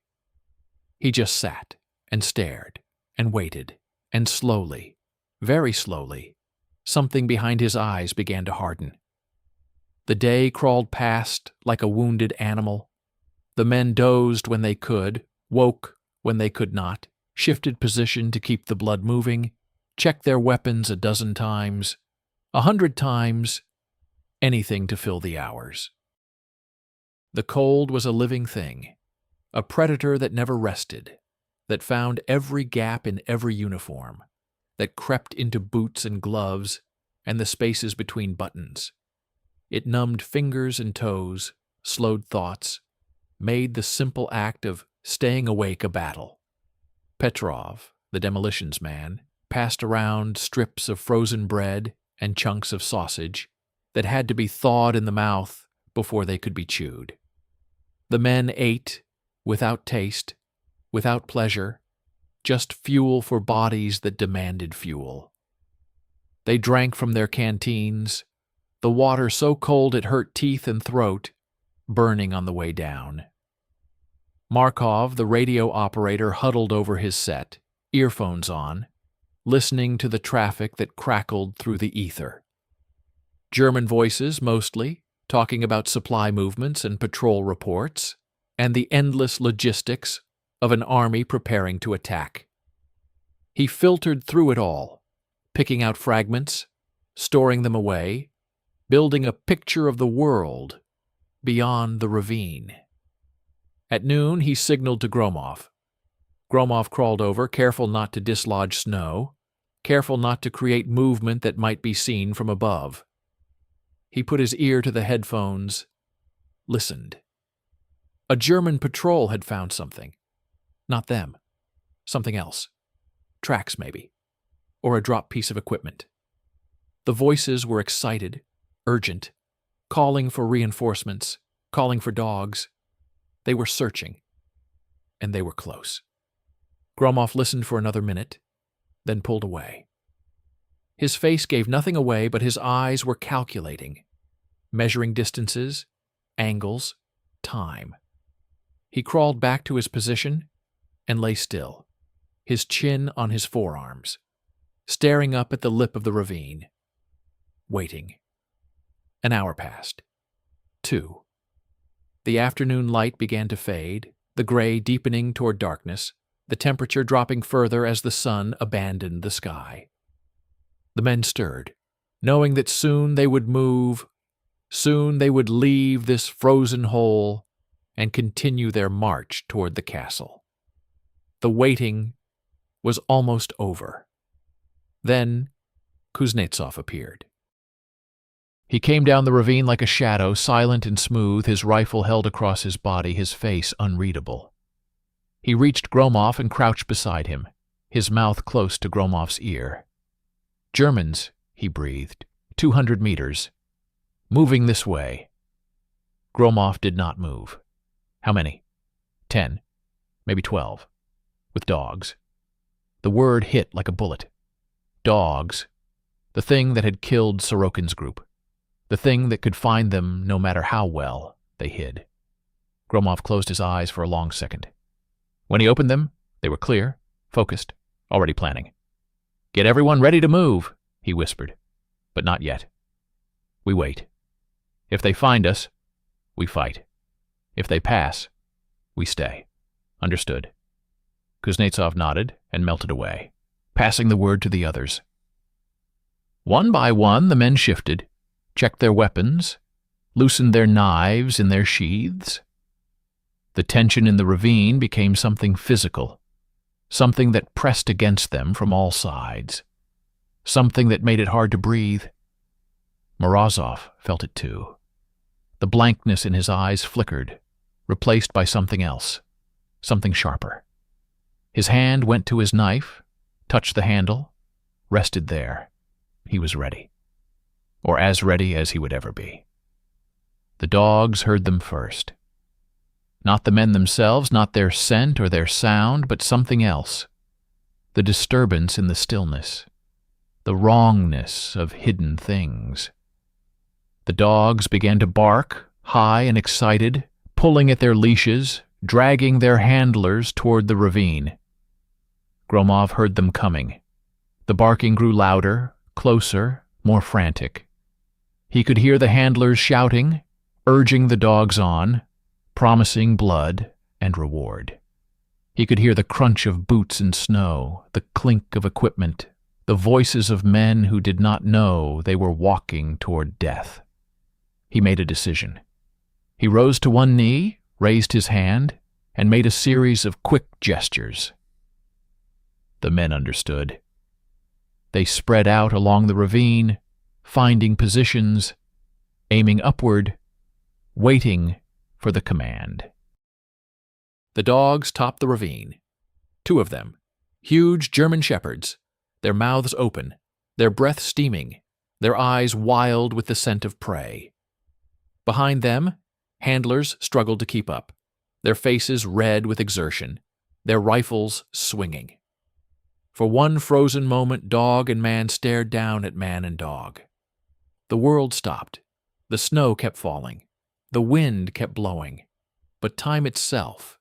He just sat and stared and waited, and slowly, very slowly, something behind his eyes began to harden. The day crawled past like a wounded animal. The men dozed when they could, woke when they could not, shifted position to keep the blood moving, checked their weapons a dozen times, 100 times, anything to fill the hours. The cold was a living thing, a predator that never rested, that found every gap in every uniform, that crept into boots and gloves and the spaces between buttons. It numbed fingers and toes, slowed thoughts, made the simple act of staying awake a battle. Petrov, the demolitions man, passed around strips of frozen bread and chunks of sausage that had to be thawed in the mouth before they could be chewed. The men ate without taste, without pleasure, just fuel for bodies that demanded fuel. They drank from their canteens, the water so cold it hurt teeth and throat, burning on the way down. Markov, the radio operator, huddled over his set, earphones on, listening to the traffic that crackled through the ether. German voices, mostly, talking about supply movements and patrol reports, and the endless logistics of an army preparing to attack. He filtered through it all, picking out fragments, storing them away, building a picture of the world beyond the ravine. At noon, he signaled to Gromov. Gromov crawled over, careful not to dislodge snow, careful not to create movement that might be seen from above. He put his ear to the headphones, listened. A German patrol had found something. Not them. Something else. Tracks, maybe. Or a dropped piece of equipment. The voices were excited, urgent, calling for reinforcements, calling for dogs. They were searching, and they were close. Gromov listened for another minute, then pulled away. His face gave nothing away, but his eyes were calculating, measuring distances, angles, time. He crawled back to his position and lay still, his chin on his forearms, staring up at the lip of the ravine, waiting. An hour passed. 2. The afternoon light began to fade, the gray deepening toward darkness, the temperature dropping further as the sun abandoned the sky. The men stirred, knowing that soon they would move, soon they would leave this frozen hole and continue their march toward the castle. The waiting was almost over. Then Kuznetsov appeared. He came down the ravine like a shadow, silent and smooth, his rifle held across his body, his face unreadable. He reached Gromov and crouched beside him, his mouth close to Gromov's ear. "Germans," he breathed, 200 meters. "Moving this way." Gromov did not move. "How many?" 10, maybe 12, with dogs. The word hit like a bullet. Dogs. The thing that had killed Sorokin's group. The thing that could find them no matter how well they hid. Gromov closed his eyes for a long second. When he opened them, they were clear, focused, already planning. "Get everyone ready to move," he whispered. "But not yet. We wait. If they find us, we fight. If they pass, we stay. Understood?" Kuznetsov nodded and melted away, passing the word to the others. One by one, the men shifted, checked their weapons, loosened their knives in their sheaths. The tension in the ravine became something physical, something that pressed against them from all sides, something that made it hard to breathe. Morozov felt it too. The blankness in his eyes flickered, replaced by something else, something sharper. His hand went to his knife, touched the handle, rested there. He was ready, or as ready as he would ever be. The dogs heard them first. Not the men themselves, not their scent or their sound, but something else. The disturbance in the stillness, the wrongness of hidden things. The dogs began to bark, high and excited, pulling at their leashes, dragging their handlers toward the ravine. Gromov heard them coming. The barking grew louder, closer, more frantic. He could hear the handlers shouting, urging the dogs on, promising blood and reward. He could hear the crunch of boots in snow, the clink of equipment, the voices of men who did not know they were walking toward death. He made a decision. He rose to one knee, raised his hand, and made a series of quick gestures. The men understood. They spread out along the ravine, finding positions, aiming upward, waiting for the command. The dogs topped the ravine. 2 of them, huge German shepherds, their mouths open, their breath steaming, their eyes wild with the scent of prey. Behind them, handlers struggled to keep up, their faces red with exertion, their rifles swinging. For one frozen moment, dog and man stared down at man and dog. The world stopped. The snow kept falling. The wind kept blowing. But time itself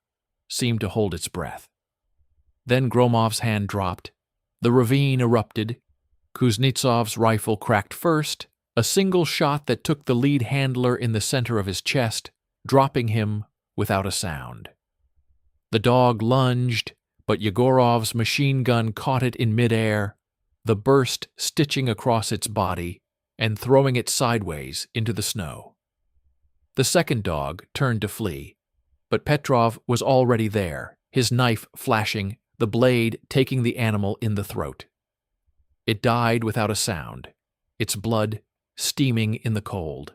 seemed to hold its breath. Then Gromov's hand dropped. The ravine erupted. Kuznetsov's rifle cracked first, a single shot that took the lead handler in the center of his chest, dropping him without a sound. The dog lunged, but Yegorov's machine gun caught it in midair, the burst stitching across its body and throwing it sideways into the snow. The second dog turned to flee, but Petrov was already there, his knife flashing, the blade taking the animal in the throat. It died without a sound, its blood steaming in the cold.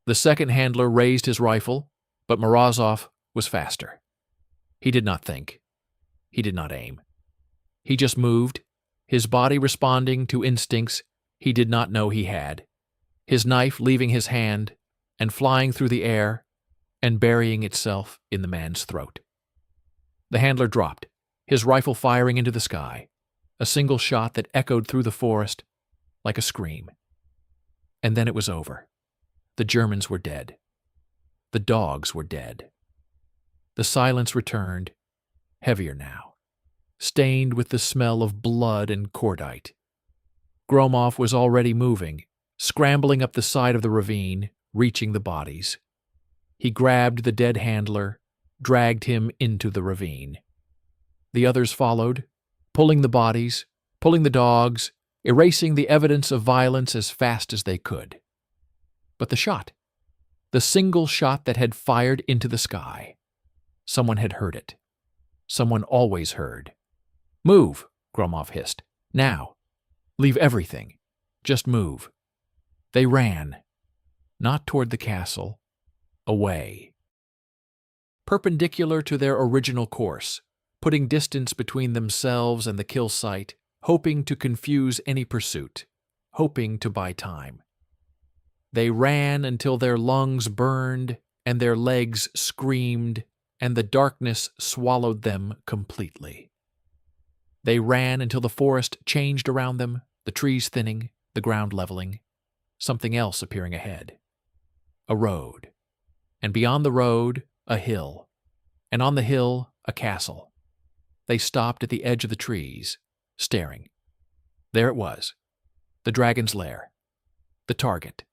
The second handler raised his rifle, but Morozov was faster. He did not think. He did not aim. He just moved, his body responding to instincts he did not know he had, his knife leaving his hand and flying through the air and burying itself in the man's throat. The handler dropped, his rifle firing into the sky, a single shot that echoed through the forest like a scream. And then it was over. The Germans were dead. The dogs were dead. The silence returned, heavier now, stained with the smell of blood and cordite. Gromov was already moving, scrambling up the side of the ravine, reaching the bodies. He grabbed the dead handler, dragged him into the ravine. The others followed, pulling the bodies, pulling the dogs, erasing the evidence of violence as fast as they could. But the shot, the single shot that had fired into the sky, someone had heard it. Someone always heard. "Move," Gromov hissed. "Now. Leave everything. Just move." They ran, not toward the castle, away. Perpendicular to their original course, putting distance between themselves and the kill site, hoping to confuse any pursuit, hoping to buy time. They ran until their lungs burned and their legs screamed, and the darkness swallowed them completely. They ran until the forest changed around them, the trees thinning, the ground leveling, something else appearing ahead. A road. And beyond the road, a hill. And on the hill, a castle. They stopped at the edge of the trees, staring. There it was, the dragon's lair, the target.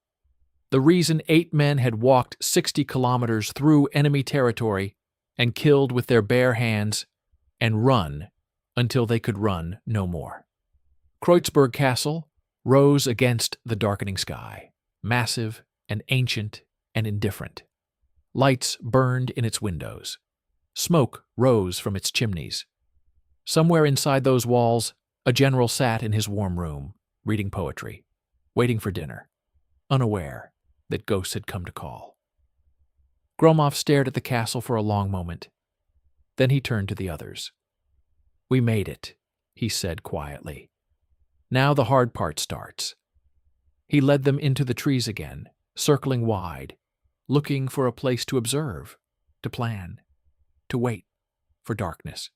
The reason 8 men had walked 60 kilometers through enemy territory and killed with their bare hands and run until they could run no more. Kreuzberg Castle rose against the darkening sky, massive and ancient and indifferent. Lights burned in its windows. Smoke rose from its chimneys. Somewhere inside those walls, a general sat in his warm room, reading poetry, waiting for dinner, unaware that ghosts had come to call. Gromov stared at the castle for a long moment. Then he turned to the others. "We made it," he said quietly. "Now the hard part starts." He led them into the trees again, circling wide, looking for a place to observe, to plan, to wait for darkness.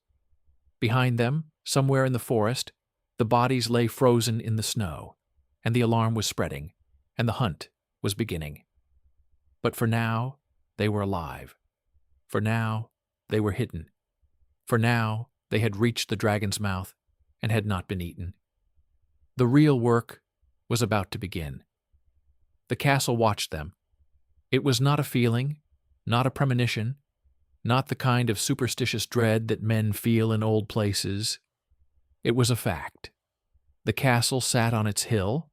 Behind them, somewhere in the forest, the bodies lay frozen in the snow, and the alarm was spreading, and the hunt was beginning. But for now, they were alive. For now, they were hidden. For now, they had reached the dragon's mouth and had not been eaten. The real work was about to begin. The castle watched them. It was not a feeling, not a premonition, not the kind of superstitious dread that men feel in old places. It was a fact. The castle sat on its hill,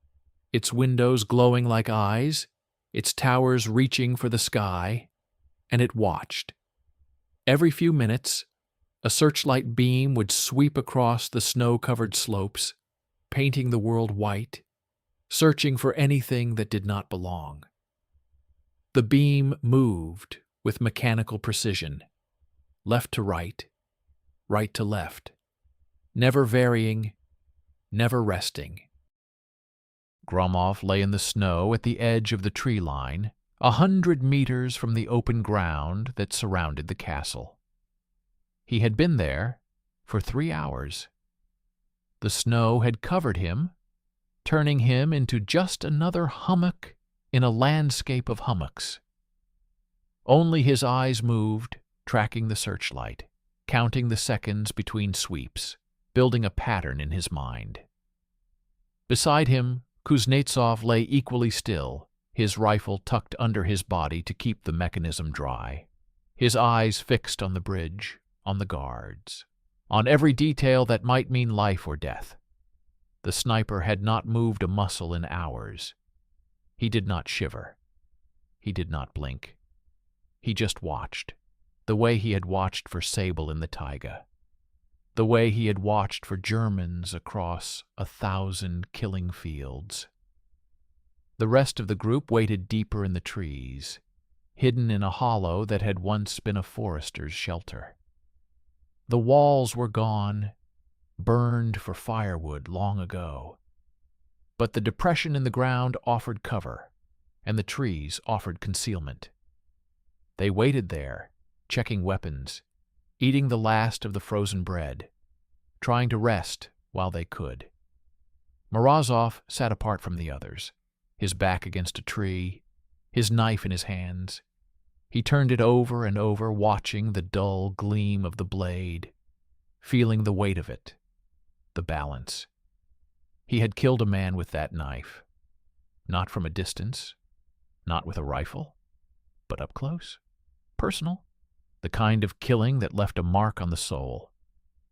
its windows glowing like eyes, its towers reaching for the sky, and it watched. Every few minutes, a searchlight beam would sweep across the snow-covered slopes, painting the world white, searching for anything that did not belong. The beam moved with mechanical precision, left to right to left, never varying, never resting. Gromov lay in the snow at the edge of the tree line, 100 meters from the open ground that surrounded the castle. He had been there for 3 hours. The snow had covered him, turning him into just another hummock in a landscape of hummocks. Only his eyes moved, tracking the searchlight, counting the seconds between sweeps, building a pattern in his mind. Beside him, Kuznetsov lay equally still, his rifle tucked under his body to keep the mechanism dry, his eyes fixed on the bridge, on the guards, on every detail that might mean life or death. The sniper had not moved a muscle in hours. He did not shiver. He did not blink. He just watched, the way he had watched for Sable in the taiga, the way he had watched for Germans across 1,000 killing fields. The rest of the group waited deeper in the trees, hidden in a hollow that had once been a forester's shelter. The walls were gone, burned for firewood long ago. But the depression in the ground offered cover, and the trees offered concealment. They waited there, checking weapons, eating the last of the frozen bread, trying to rest while they could. Morozov sat apart from the others, his back against a tree, his knife in his hands. He turned it over and over, watching the dull gleam of the blade, feeling the weight of it, the balance. He had killed a man with that knife, not from a distance, not with a rifle, but up close, personal, the kind of killing that left a mark on the soul.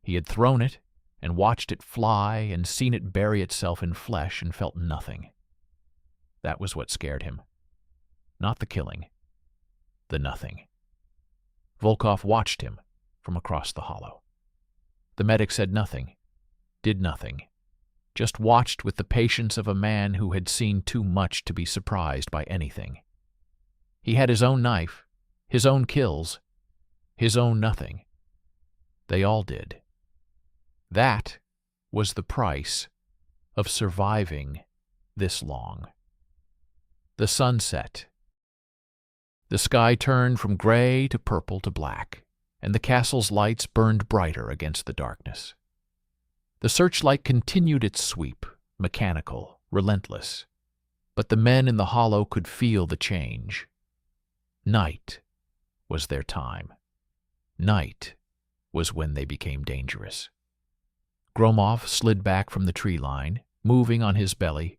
He had thrown it and watched it fly and seen it bury itself in flesh and felt nothing. That was what scared him. Not the killing, the nothing. Volkov watched him from across the hollow. The medic said nothing, did nothing, just watched with the patience of a man who had seen too much to be surprised by anything. He had his own knife, his own kills, his own nothing. They all did. That was the price of surviving this long. The sun set. The sky turned from gray to purple to black, and the castle's lights burned brighter against the darkness. The searchlight continued its sweep, mechanical, relentless, but the men in the hollow could feel the change. Night was their time. Night was when they became dangerous. Gromov slid back from the tree line, moving on his belly,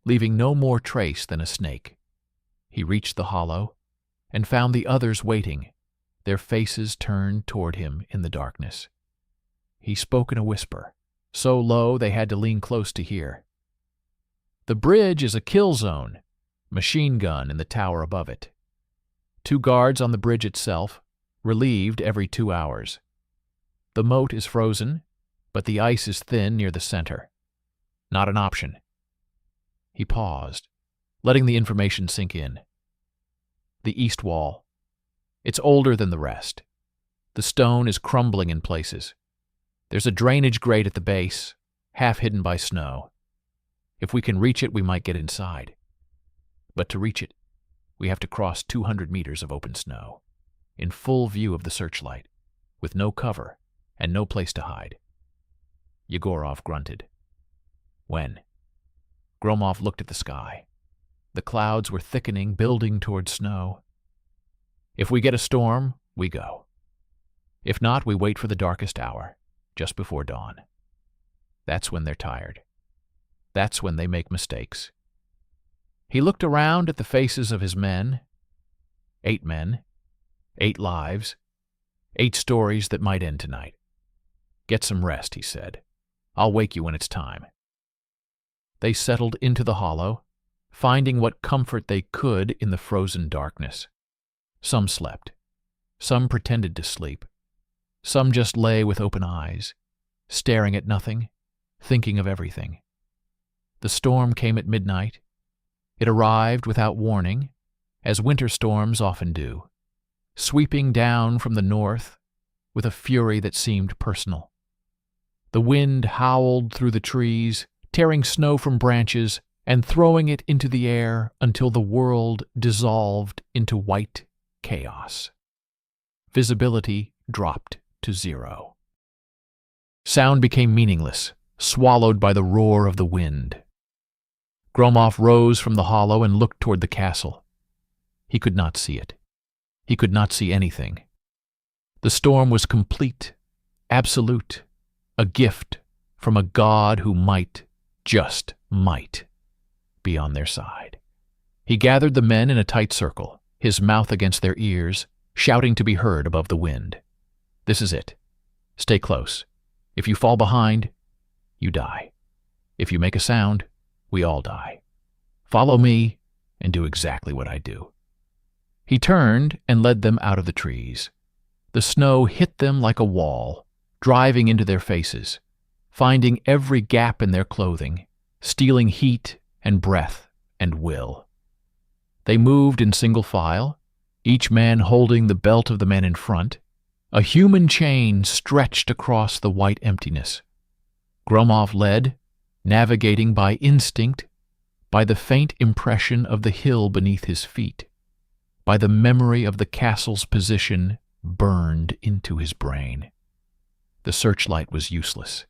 leaving no more trace than a snake. He reached the hollow and found the others waiting, their faces turned toward him in the darkness. He spoke in a whisper, so low they had to lean close to hear. The bridge is a kill zone, machine gun in the tower above it. 2 guards on the bridge itself, relieved every 2 hours. The moat is frozen, but the ice is thin near the center. Not an option. He paused, letting the information sink in. The east wall. It's older than the rest. The stone is crumbling in places. There's a drainage grate at the base, half hidden by snow. If we can reach it, we might get inside. But to reach it, we have to cross 200 meters of open snow, in full view of the searchlight, with no cover and no place to hide. Yegorov grunted. When? Gromov looked at the sky. The clouds were thickening, building toward snow. If we get a storm, we go. If not, we wait for the darkest hour, just before dawn. That's when they're tired. That's when they make mistakes. He looked around at the faces of his men. 8 men, 8 lives, 8 stories that might end tonight. Get some rest, he said. I'll wake you when it's time. They settled into the hollow, finding what comfort they could in the frozen darkness. Some slept. Some pretended to sleep. Some just lay with open eyes, staring at nothing, thinking of everything. The storm came at midnight. It arrived without warning, as winter storms often do, sweeping down from the north with a fury that seemed personal. The wind howled through the trees, tearing snow from branches and throwing it into the air until the world dissolved into white chaos. Visibility dropped to 0. Sound became meaningless, swallowed by the roar of the wind. Gromov rose from the hollow and looked toward the castle. He could not see it. He could not see anything. The storm was complete, absolute, a gift from a god who might, just might, be on their side. He gathered the men in a tight circle, his mouth against their ears, shouting to be heard above the wind. This is it. Stay close. If you fall behind, you die. If you make a sound, we all die. Follow me and do exactly what I do. He turned and led them out of the trees. The snow hit them like a wall, driving into their faces, finding every gap in their clothing, stealing heat and breath and will. They moved in single file, each man holding the belt of the man in front. A human chain stretched across the white emptiness. Gromov led, navigating by instinct, by the faint impression of the hill beneath his feet, by the memory of the castle's position burned into his brain. The searchlight was useless.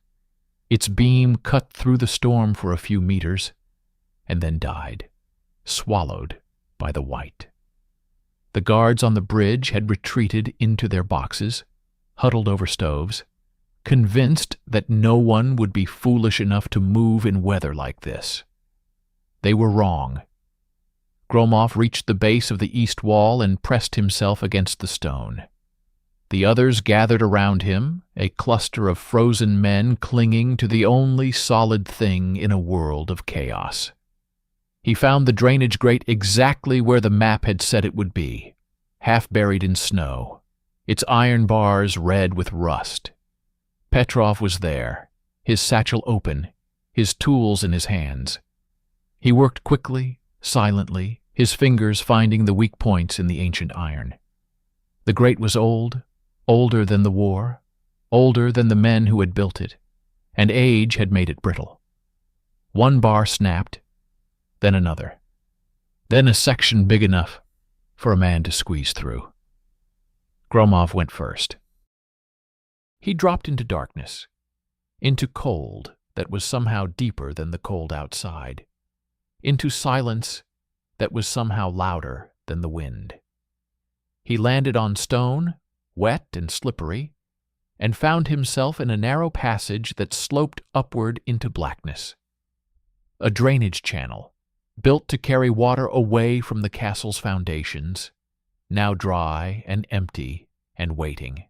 Its beam cut through the storm for a few meters, and then died, swallowed by the white. The guards on the bridge had retreated into their boxes, huddled over stoves, convinced that no one would be foolish enough to move in weather like this. They were wrong. Gromov reached the base of the east wall and pressed himself against the stone. The others gathered around him, a cluster of frozen men clinging to the only solid thing in a world of chaos. He found the drainage grate exactly where the map had said it would be, half buried in snow, its iron bars red with rust. Petrov was there, his satchel open, his tools in his hands. He worked quickly, silently, his fingers finding the weak points in the ancient iron. The grate was old, older than the war, older than the men who had built it, and age had made it brittle. One bar snapped, then another, then a section big enough for a man to squeeze through. Gromov went first. He dropped into darkness, into cold that was somehow deeper than the cold outside, into silence that was somehow louder than the wind. He landed on stone, wet and slippery, and found himself in a narrow passage that sloped upward into blackness. A drainage channel, built to carry water away from the castle's foundations, now dry and empty and waiting.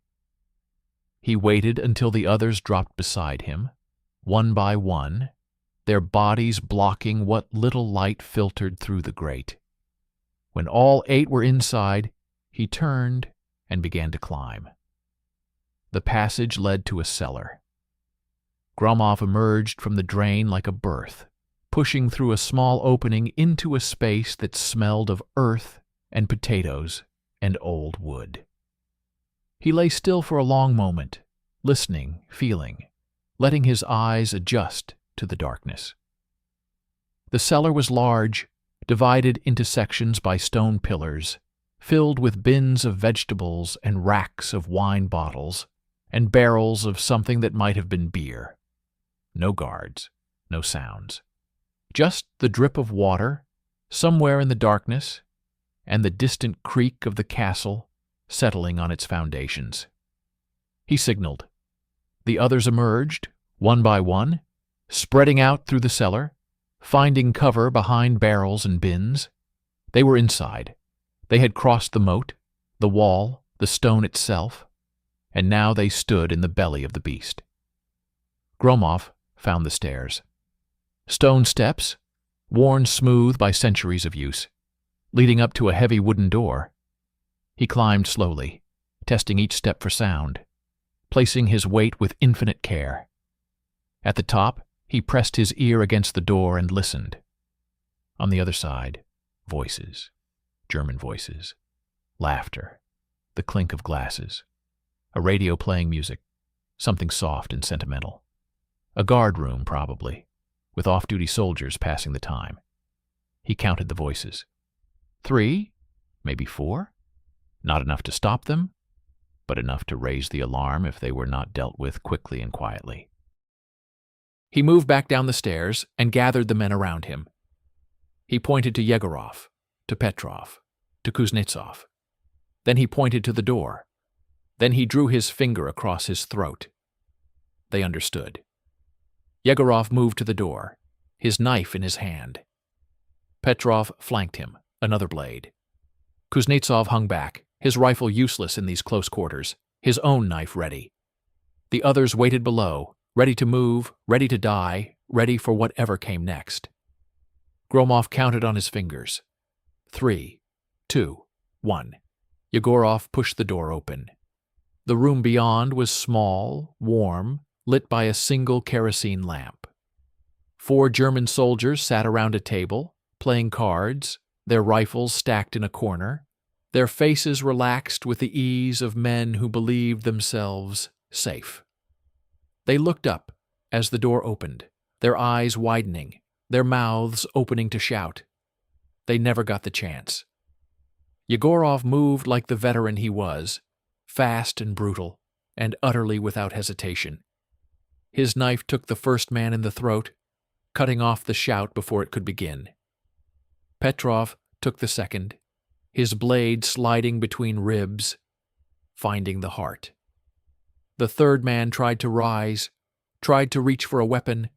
He waited until the others dropped beside him, one by one, their bodies blocking what little light filtered through the grate. When all 8 were inside, he turned and began to climb. The passage led to a cellar. Gromov emerged from the drain like a berth, pushing through a small opening into a space that smelled of earth and potatoes and old wood. He lay still for a long moment, listening, feeling, letting his eyes adjust to the darkness. The cellar was large, divided into sections by stone pillars, filled with bins of vegetables and racks of wine bottles and barrels of something that might have been beer. No guards, no sounds. Just the drip of water, somewhere in the darkness, and the distant creak of the castle settling on its foundations. He signaled. The others emerged, one by one, spreading out through the cellar, finding cover behind barrels and bins. They were inside. They had crossed the moat, the wall, the stone itself, and now they stood in the belly of the beast. Gromov found the stairs. Stone steps, worn smooth by centuries of use, leading up to a heavy wooden door. He climbed slowly, testing each step for sound, placing his weight with infinite care. At the top, he pressed his ear against the door and listened. On the other side, voices, German voices, laughter, the clink of glasses, a radio playing music, something soft and sentimental. A guard room, probably, with off-duty soldiers passing the time. He counted the voices. 3, maybe 4. Not enough to stop them, but enough to raise the alarm if they were not dealt with quickly and quietly. He moved back down the stairs and gathered the men around him. He pointed to Yegorov, to Petrov, to Kuznetsov. Then he pointed to the door. Then he drew his finger across his throat. They understood. Yegorov moved to the door, his knife in his hand. Petrov flanked him, another blade. Kuznetsov hung back, his rifle useless in these close quarters, his own knife ready. The others waited below, ready to move, ready to die, ready for whatever came next. Gromov counted on his fingers. 3, 2, 1. Yegorov pushed the door open. The room beyond was small, warm, lit by a single kerosene lamp. 4 German soldiers sat around a table, playing cards, their rifles stacked in a corner, their faces relaxed with the ease of men who believed themselves safe. They looked up as the door opened, their eyes widening, their mouths opening to shout. They never got the chance. Yegorov moved like the veteran he was, fast and brutal, and utterly without hesitation. His knife took the first man in the throat, cutting off the shout before it could begin. Petrov took the second, his blade sliding between ribs, finding the heart. The third man tried to rise, tried to reach for a weapon,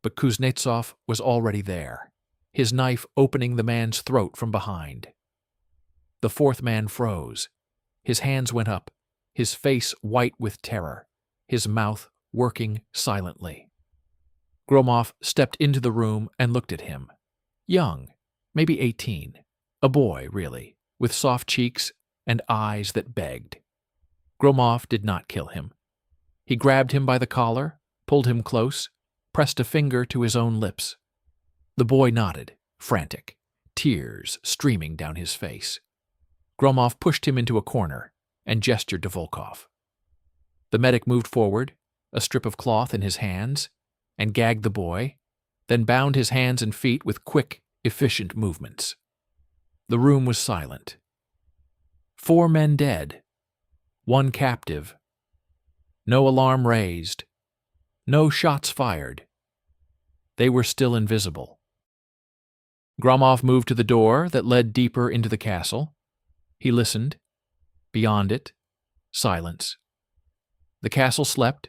but Kuznetsov was already there, his knife opening the man's throat from behind. The fourth man froze. His hands went up, his face white with terror, his mouth working silently. Gromov stepped into the room and looked at him. Young, maybe 18, a boy, really, with soft cheeks and eyes that begged. Gromov did not kill him. He grabbed him by the collar, pulled him close, pressed a finger to his own lips. The boy nodded, frantic, tears streaming down his face. Gromov pushed him into a corner and gestured to Volkov. The medic moved forward, a strip of cloth in his hands, and gagged the boy, then bound his hands and feet with quick, efficient movements. The room was silent. 4 men dead, 1 captive. No alarm raised, no shots fired. They were still invisible. Gromov moved to the door that led deeper into the castle. He listened. Beyond it, silence. The castle slept,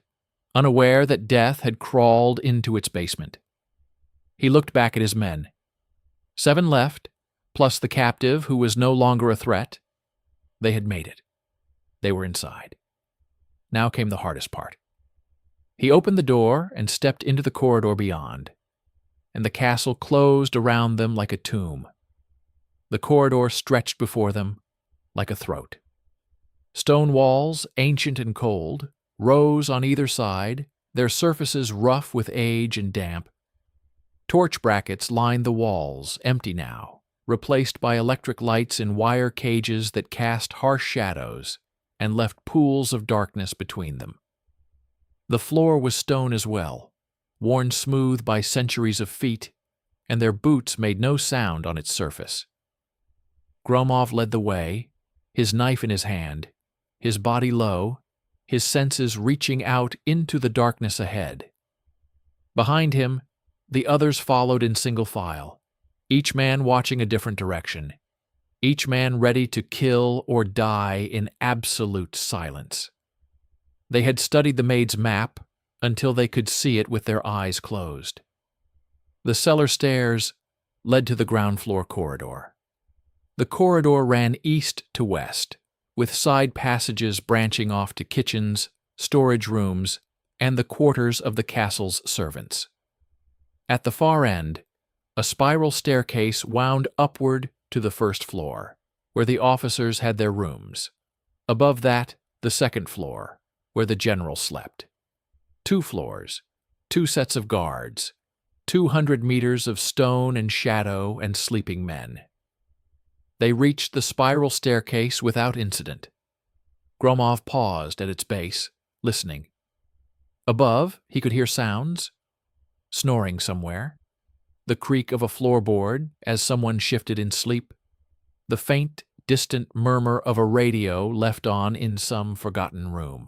unaware that death had crawled into its basement. He looked back at his men. 7 left, plus the captive who was no longer a threat. They had made it. They were inside. Now came the hardest part. He opened the door and stepped into the corridor beyond, and the castle closed around them like a tomb. The corridor stretched before them like a throat. Stone walls, ancient and cold, rose on either side, their surfaces rough with age and damp. Torch brackets lined the walls, empty now, replaced by electric lights in wire cages that cast harsh shadows and left pools of darkness between them. The floor was stone as well, worn smooth by centuries of feet, and their boots made no sound on its surface. Gromov led the way, his knife in his hand, his body low, his senses reaching out into the darkness ahead. Behind him, the others followed in single file, each man watching a different direction, each man ready to kill or die in absolute silence. They had studied the maid's map until they could see it with their eyes closed. The cellar stairs led to the ground floor corridor. The corridor ran east to west, with side passages branching off to kitchens, storage rooms, and the quarters of the castle's servants. At the far end, a spiral staircase wound upward to the first floor, where the officers had their rooms. Above that, the second floor, where the general slept. 2 floors, 2 sets of guards, 200 meters of stone and shadow and sleeping men. They reached the spiral staircase without incident. Gromov paused at its base, listening. Above, he could hear sounds. Snoring somewhere. The creak of a floorboard as someone shifted in sleep. The faint, distant murmur of a radio left on in some forgotten room.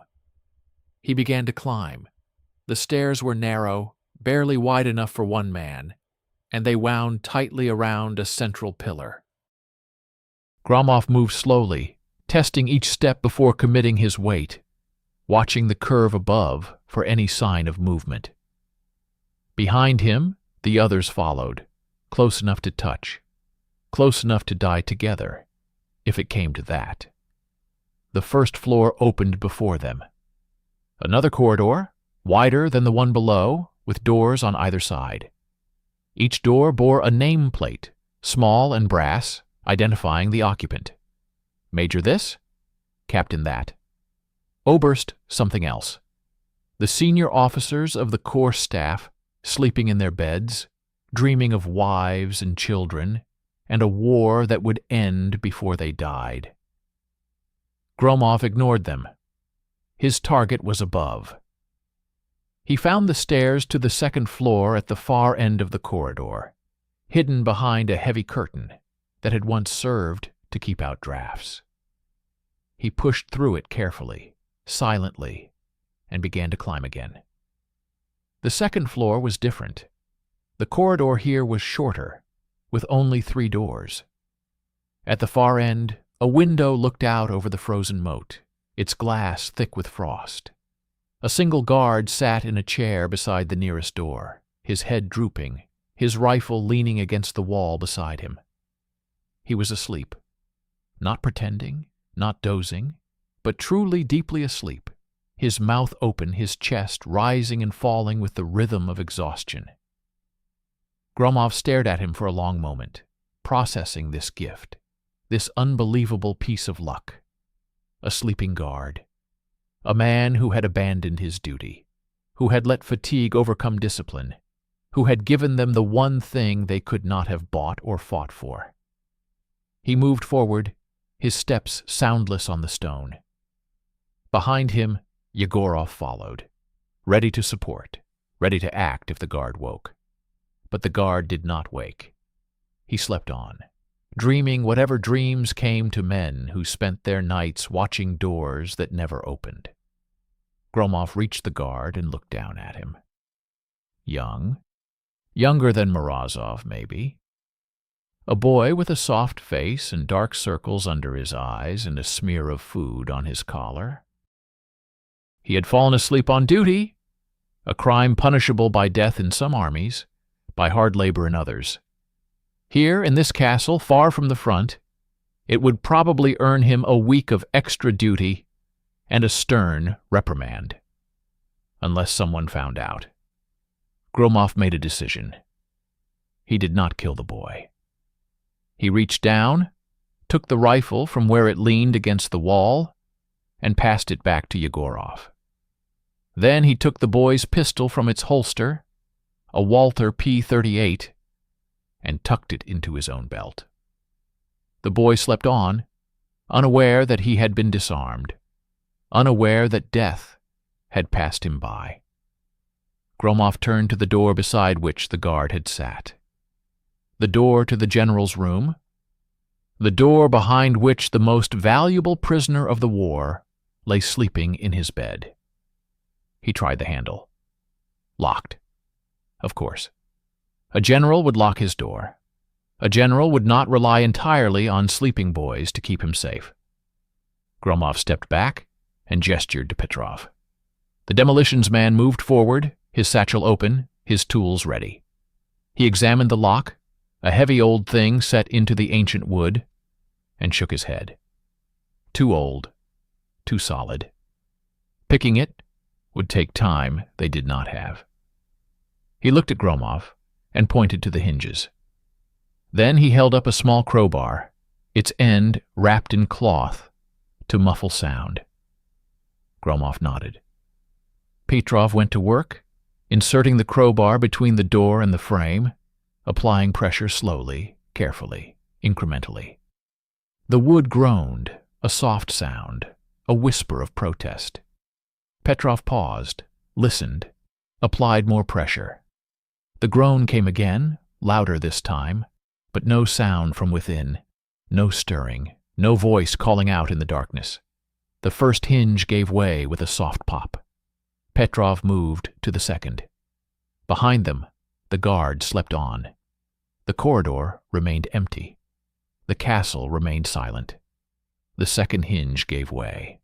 He began to climb. The stairs were narrow, barely wide enough for one man, and they wound tightly around a central pillar. Gromov moved slowly, testing each step before committing his weight, watching the curve above for any sign of movement. Behind him, the others followed, close enough to touch, close enough to die together, if it came to that. The first floor opened before them. Another corridor, wider than the one below, with doors on either side. Each door bore a nameplate, small and brass, identifying the occupant. Major this, Captain that. Oberst something else. The senior officers of the Corps staff, sleeping in their beds, dreaming of wives and children, and a war that would end before they died. Gromov ignored them. His target was above. He found the stairs to the second floor at the far end of the corridor, hidden behind a heavy curtain that had once served to keep out drafts. He pushed through it carefully, silently, and began to climb again. The second floor was different. The corridor here was shorter, with only 3 doors. At the far end, a window looked out over the frozen moat, its glass thick with frost. A single guard sat in a chair beside the nearest door, his head drooping, his rifle leaning against the wall beside him. He was asleep. Not pretending, not dozing, but truly deeply asleep, his mouth open, his chest rising and falling with the rhythm of exhaustion. Gromov stared at him for a long moment, processing this gift, this unbelievable piece of luck. A sleeping guard. A man who had abandoned his duty, who had let fatigue overcome discipline, who had given them the one thing they could not have bought or fought for. He moved forward, his steps soundless on the stone. Behind him, Yegorov followed, ready to support, ready to act if the guard woke. But the guard did not wake. He slept on, dreaming whatever dreams came to men who spent their nights watching doors that never opened. Gromov reached the guard and looked down at him. Young, younger than Morozov, maybe. A boy with a soft face and dark circles under his eyes and a smear of food on his collar. He had fallen asleep on duty, a crime punishable by death in some armies, by hard labor in others. Here, in this castle, far from the front, it would probably earn him a week of extra duty and a stern reprimand, unless someone found out. Gromov made a decision. He did not kill the boy. He reached down, took the rifle from where it leaned against the wall, and passed it back to Yegorov. Then he took the boy's pistol from its holster, a Walther P-38, and tucked it into his own belt. The boy slept on, unaware that he had been disarmed, unaware that death had passed him by. Gromov turned to the door beside which the guard had sat. The door to the general's room, the door behind which the most valuable prisoner of the war lay sleeping in his bed. He tried the handle. Locked. Of course. A general would lock his door. A general would not rely entirely on sleeping boys to keep him safe. Gromov stepped back and gestured to Petrov. The demolitions man moved forward, his satchel open, his tools ready. He examined the lock, a heavy old thing set into the ancient wood, and shook his head. Too old, too solid. Picking it would take time they did not have. He looked at Gromov and pointed to the hinges. Then he held up a small crowbar, its end wrapped in cloth, to muffle sound. Gromov nodded. Petrov went to work, inserting the crowbar between the door and the frame, applying pressure slowly, carefully, incrementally. The wood groaned, a soft sound, a whisper of protest. Petrov paused, listened, applied more pressure. The groan came again, louder this time, but no sound from within, no stirring, no voice calling out in the darkness. The first hinge gave way with a soft pop. Petrov moved to the second. Behind them, the guard slept on. The corridor remained empty. The castle remained silent. The second hinge gave way.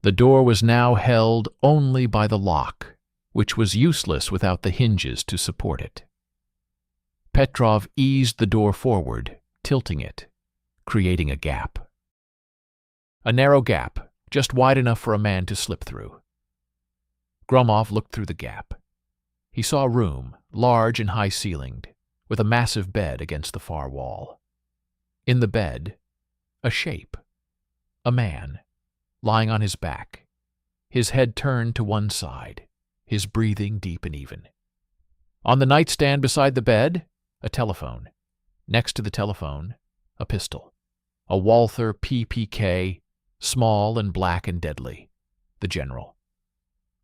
The door was now held only by the lock, which was useless without the hinges to support it. Petrov eased the door forward, tilting it, creating a gap. A narrow gap, just wide enough for a man to slip through. Gromov looked through the gap. He saw a room, large and high-ceilinged, with a massive bed against the far wall. In the bed, a shape. A man, lying on his back, his head turned to one side, his breathing deep and even. On the nightstand beside the bed, a telephone. Next to the telephone, a pistol. A Walther PPK, small and black and deadly. The general.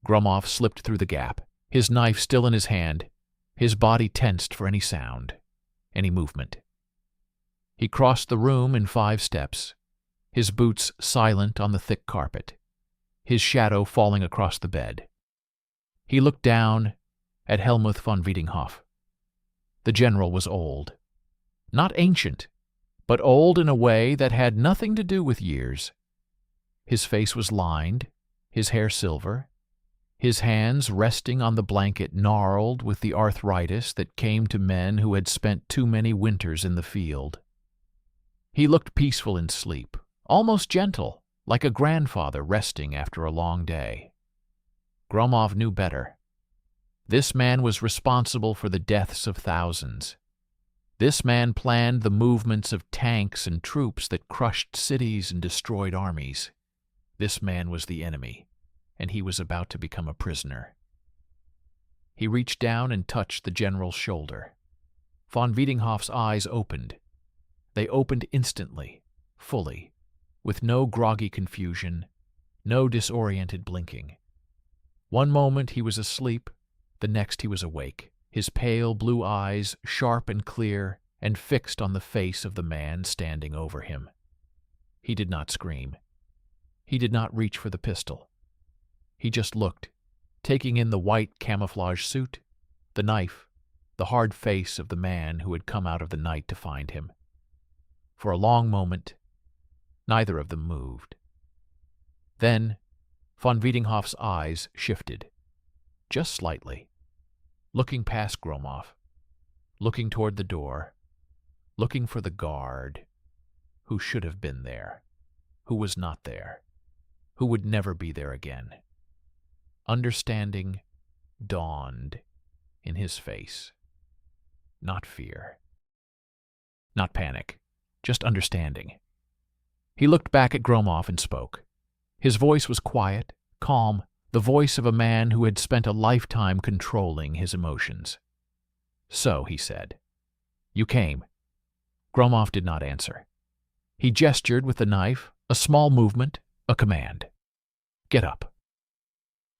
Gromov slipped through the gap, his knife still in his hand, his body tensed for any sound, any movement. He crossed the room in 5 steps, his boots silent on the thick carpet, his shadow falling across the bed. He looked down at Helmuth von Wiedinghoff. The general was old. Not ancient, but old in a way that had nothing to do with years. His face was lined, his hair silver, his hands resting on the blanket gnarled with the arthritis that came to men who had spent too many winters in the field. He looked peaceful in sleep, almost gentle, like a grandfather resting after a long day. Gromov knew better. This man was responsible for the deaths of thousands. This man planned the movements of tanks and troops that crushed cities and destroyed armies. This man was the enemy, and he was about to become a prisoner. He reached down and touched the general's shoulder. Von Wiedinghoff's eyes opened. They opened instantly, fully, with no groggy confusion, no disoriented blinking. One moment he was asleep, the next he was awake, his pale blue eyes sharp and clear and fixed on the face of the man standing over him. He did not scream. He did not reach for the pistol. He just looked, taking in the white camouflage suit, the knife, the hard face of the man who had come out of the night to find him. For a long moment, neither of them moved. Then, von Wiedinghoff's eyes shifted, just slightly, looking past Gromov, looking toward the door, looking for the guard, who should have been there, who was not there, who would never be there again. Understanding dawned in his face. Not fear. Not panic. Just understanding. He looked back at Gromov and spoke. His voice was quiet, calm, the voice of a man who had spent a lifetime controlling his emotions. "So," he said, "you came." Gromov did not answer. He gestured with the knife, a small movement, a command. "Get up."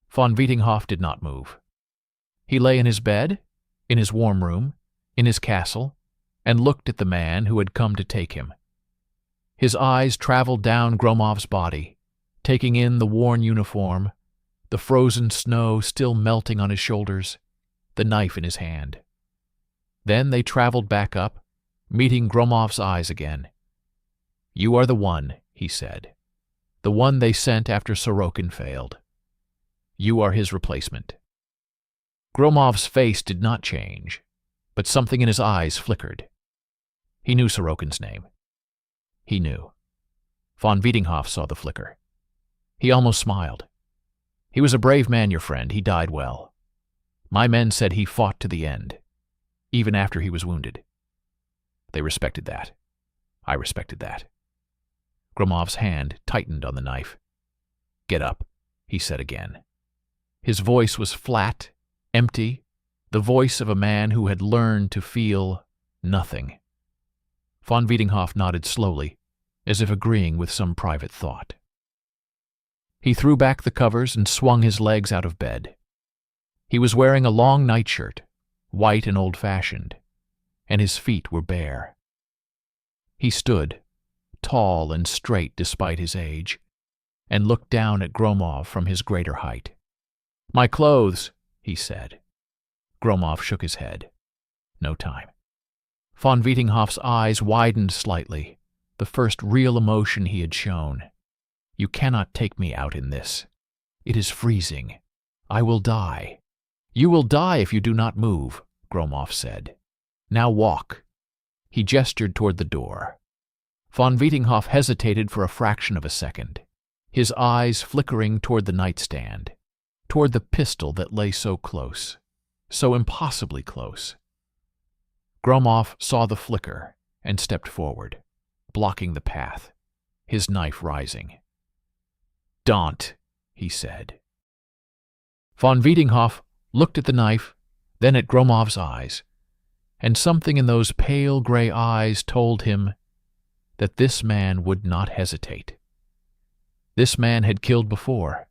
Von Wiedinghoff did not move. He lay in his bed, in his warm room, in his castle, and looked at the man who had come to take him. His eyes traveled down Gromov's body, taking in the worn uniform, the frozen snow still melting on his shoulders, the knife in his hand. Then they traveled back up, meeting Gromov's eyes again. "You are the one," he said, "the one they sent after Sorokin failed. You are his replacement." Gromov's face did not change, but something in his eyes flickered. He knew Sorokin's name. He knew. Von Wiedinghoff saw the flicker. He almost smiled. "He was a brave man, your friend. He died well. My men said he fought to the end, even after he was wounded. They respected that. I respected that." Gromov's hand tightened on the knife. "Get up," he said again. His voice was flat, empty, the voice of a man who had learned to feel nothing. Von Wiedinghoff nodded slowly, as if agreeing with some private thought. He threw back the covers and swung his legs out of bed. He was wearing a long nightshirt, white and old-fashioned, and his feet were bare. He stood, tall and straight despite his age, and looked down at Gromov from his greater height. "My clothes," he said. Gromov shook his head. No time. Von Vietinghoff's eyes widened slightly, the first real emotion he had shown. You cannot take me out in this. It is freezing. I will die. You will die if you do not move, Gromov said. Now walk. He gestured toward the door. Von Vietinghoff hesitated for a fraction of a second, his eyes flickering toward the nightstand, toward the pistol that lay so close, so impossibly close. Gromov saw the flicker and stepped forward, blocking the path, his knife rising. "Don't," he said. Von Vietinghoff looked at the knife, then at Gromov's eyes, and something in those pale gray eyes told him that this man would not hesitate. This man had killed before.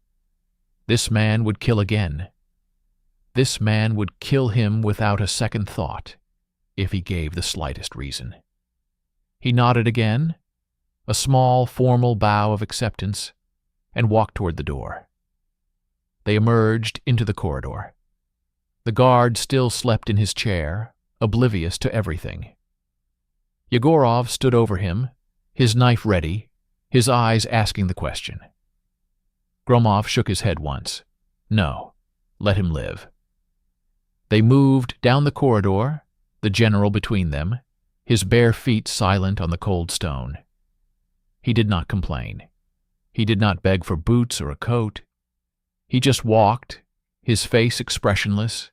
This man would kill again. This man would kill him without a second thought, if he gave the slightest reason. He nodded again, a small, formal bow of acceptance, and walked toward the door. They emerged into the corridor. The guard still slept in his chair, oblivious to everything. Yegorov stood over him, his knife ready, his eyes asking the question. Gromov shook his head once. No, let him live. They moved down the corridor, the general between them, his bare feet silent on the cold stone. He did not complain. He did not beg for boots or a coat. He just walked, his face expressionless,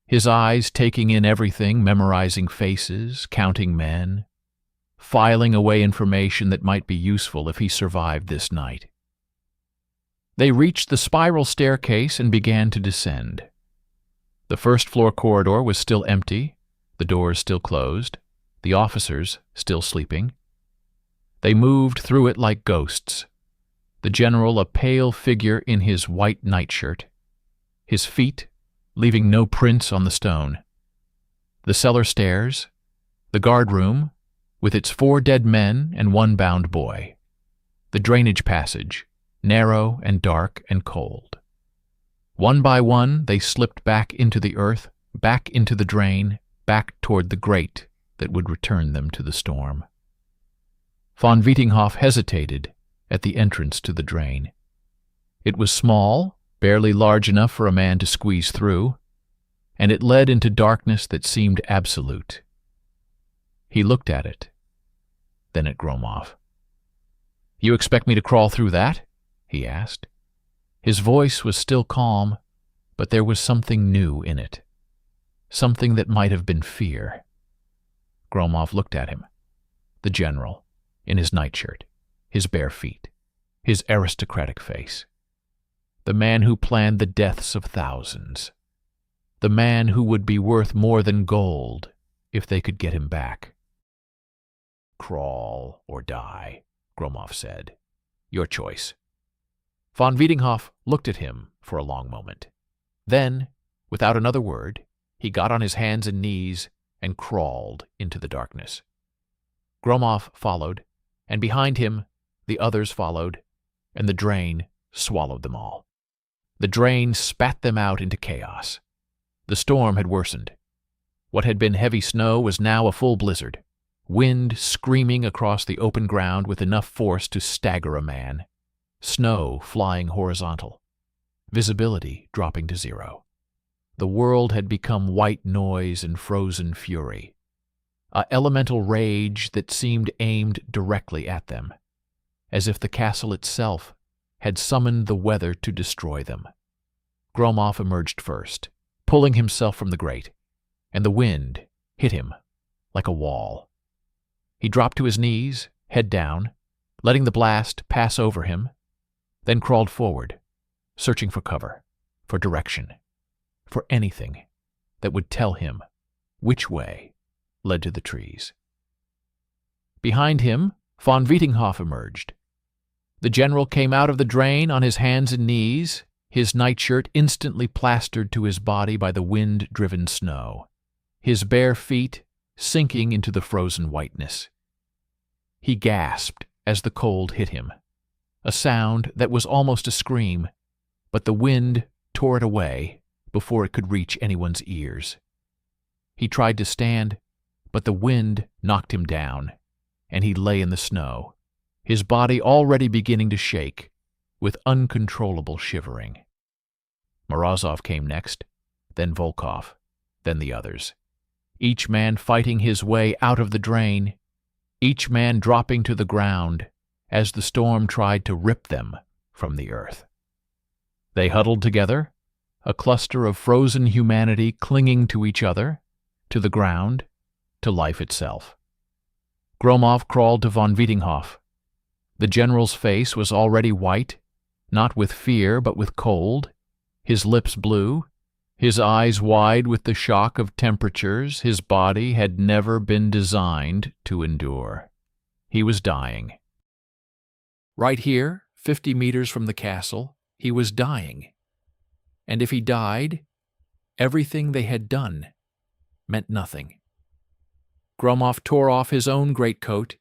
his eyes taking in everything, memorizing faces, counting men, filing away information that might be useful if he survived this night. They reached the spiral staircase and began to descend. The first-floor corridor was still empty, the doors still closed, the officers still sleeping. They moved through it like ghosts, the general a pale figure in his white nightshirt, his feet leaving no prints on the stone. The cellar stairs, the guard room, with its 4 dead men and 1 bound boy. The drainage passage, narrow and dark and cold. One by one, they slipped back into the earth, back into the drain, back toward the grate that would return them to the storm. Von Vietinghoff hesitated at the entrance to the drain. It was small, barely large enough for a man to squeeze through, and it led into darkness that seemed absolute. He looked at it, then at Gromov. "You expect me to crawl through that?" he asked. His voice was still calm, but there was something new in it, something that might have been fear. Gromov looked at him, the general, in his nightshirt, his bare feet, his aristocratic face. The man who planned the deaths of thousands. The man who would be worth more than gold if they could get him back. "Crawl or die," Gromov said. "Your choice." Von Vietinghoff looked at him for a long moment. Then, without another word, he got on his hands and knees and crawled into the darkness. Gromov followed, and behind him the others followed, and the drain swallowed them all. The drain spat them out into chaos. The storm had worsened. What had been heavy snow was now a full blizzard, wind screaming across the open ground with enough force to stagger a man, snow flying horizontal, visibility dropping to 0. The world had become white noise and frozen fury, a elemental rage that seemed aimed directly at them, as if the castle itself had summoned the weather to destroy them. Gromov emerged first, pulling himself from the grate, and the wind hit him like a wall. He dropped to his knees, head down, letting the blast pass over him, then crawled forward, searching for cover, for direction, for anything that would tell him which way led to the trees. Behind him, von Vietinghoff emerged. The general came out of the drain on his hands and knees, his nightshirt instantly plastered to his body by the wind-driven snow, his bare feet sinking into the frozen whiteness. He gasped as the cold hit him, a sound that was almost a scream, but the wind tore it away, before it could reach anyone's ears. He tried to stand, but the wind knocked him down, and he lay in the snow, his body already beginning to shake, with uncontrollable shivering. Morozov came next, then Volkov, then the others, each man fighting his way out of the drain, each man dropping to the ground as the storm tried to rip them from the earth. They huddled together, a cluster of frozen humanity clinging to each other, to the ground, to life itself. Gromov crawled to von Vietinghoff. The general's face was already white, not with fear but with cold, his lips blue, his eyes wide with the shock of temperatures his body had never been designed to endure. He was dying. Right here, 50 meters from the castle, he was dying. And if he died, everything they had done meant nothing. Gromov tore off his own greatcoat.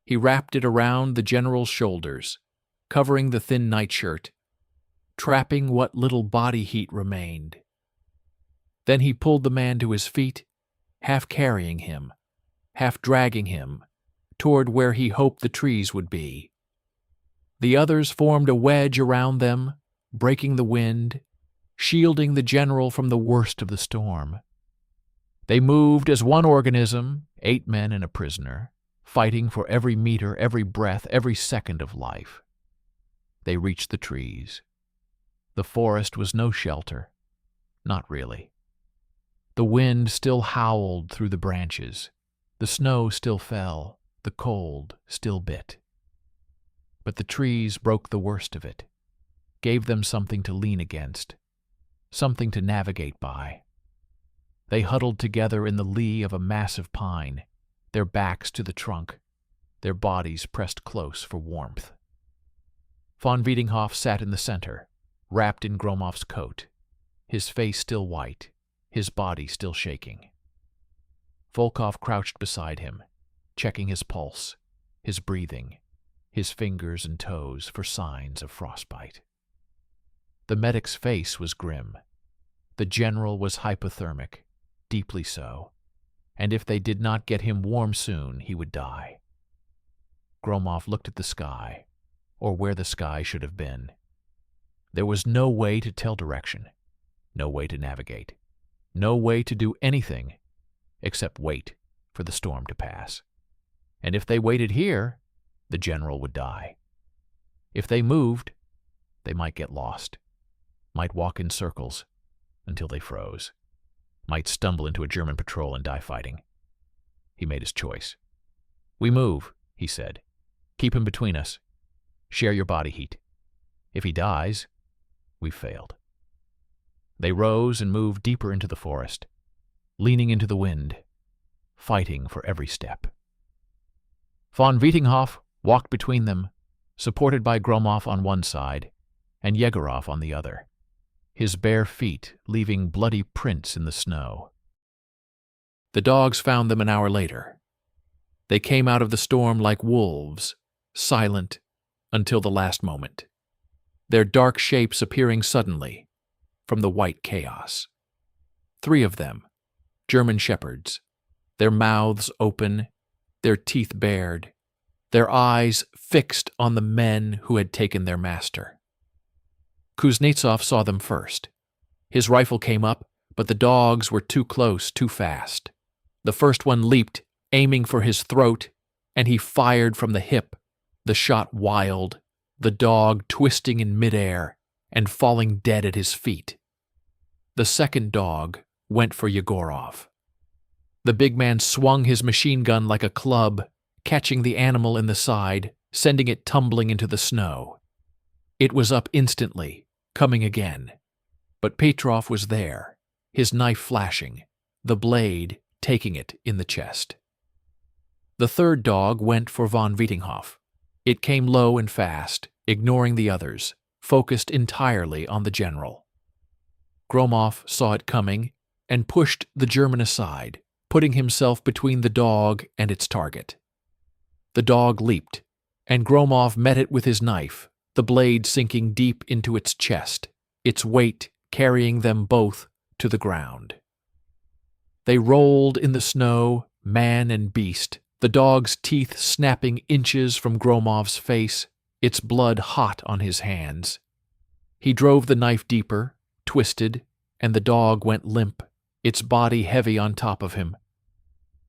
He wrapped it around the general's shoulders, covering the thin nightshirt, trapping what little body heat remained. Then he pulled the man to his feet, half carrying him, half dragging him, toward where he hoped the trees would be. The others formed a wedge around them, breaking the wind, shielding the general from the worst of the storm. They moved as one organism, 8 men and a prisoner, fighting for every meter, every breath, every second of life. They reached the trees. The forest was no shelter. Not really. The wind still howled through the branches. The snow still fell. The cold still bit. But the trees broke the worst of it, gave them something to lean against, something to navigate by. They huddled together in the lee of a massive pine, their backs to the trunk, their bodies pressed close for warmth. Von Vietinghoff sat in the center, wrapped in Gromov's coat, his face still white, his body still shaking. Volkov crouched beside him, checking his pulse, his breathing, his fingers and toes for signs of frostbite. The medic's face was grim. The general was hypothermic, deeply so, and if they did not get him warm soon, he would die. Gromov looked at the sky, or where the sky should have been. There was no way to tell direction, no way to navigate, no way to do anything except wait for the storm to pass. And if they waited here, the general would die. If they moved, they might get lost, might walk in circles until they froze, might stumble into a German patrol and die fighting. He made his choice. "We move," he said. "Keep him between us. Share your body heat. If he dies, we've failed." They rose and moved deeper into the forest, leaning into the wind, fighting for every step. Von Vietinghoff walked between them, supported by Gromov on one side and Yegorov on the other, his bare feet leaving bloody prints in the snow. The dogs found them an hour later. They came out of the storm like wolves, silent until the last moment, their dark shapes appearing suddenly from the white chaos. 3 of them, German shepherds, their mouths open, their teeth bared, their eyes fixed on the men who had taken their master. Kuznetsov saw them first. His rifle came up, but the dogs were too close, too fast. The first one leaped, aiming for his throat, and he fired from the hip, the shot wild, the dog twisting in midair and falling dead at his feet. The second dog went for Yegorov. The big man swung his machine gun like a club, catching the animal in the side, sending it tumbling into the snow. It was up instantly, coming again. But Petrov was there, his knife flashing, the blade taking it in the chest. The third dog went for von Vietinghoff. It came low and fast, ignoring the others, focused entirely on the general. Gromov saw it coming and pushed the German aside, putting himself between the dog and its target. The dog leaped, and Gromov met it with his knife, the blade sinking deep into its chest, its weight carrying them both to the ground. They rolled in the snow, man and beast, the dog's teeth snapping inches from Gromov's face, its blood hot on his hands. He drove the knife deeper, twisted, and the dog went limp, its body heavy on top of him.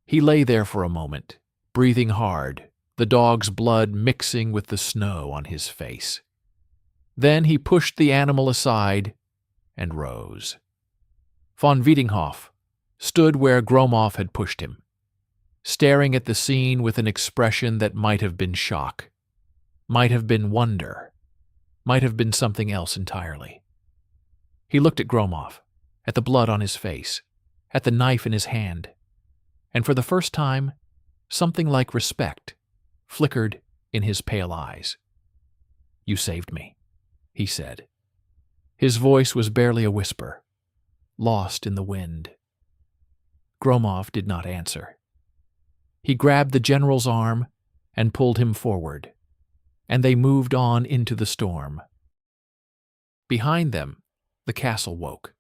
He lay there for a moment, breathing hard, the dog's blood mixing with the snow on his face. Then he pushed the animal aside and rose. Von Wiedinghoff stood where Gromov had pushed him, staring at the scene with an expression that might have been shock, might have been wonder, might have been something else entirely. He looked at Gromov, at the blood on his face, at the knife in his hand, and for the first time, something like respect flickered in his pale eyes. "You saved me," he said. His voice was barely a whisper, lost in the wind. Gromov did not answer. He grabbed the general's arm and pulled him forward, and they moved on into the storm. Behind them, the castle woke.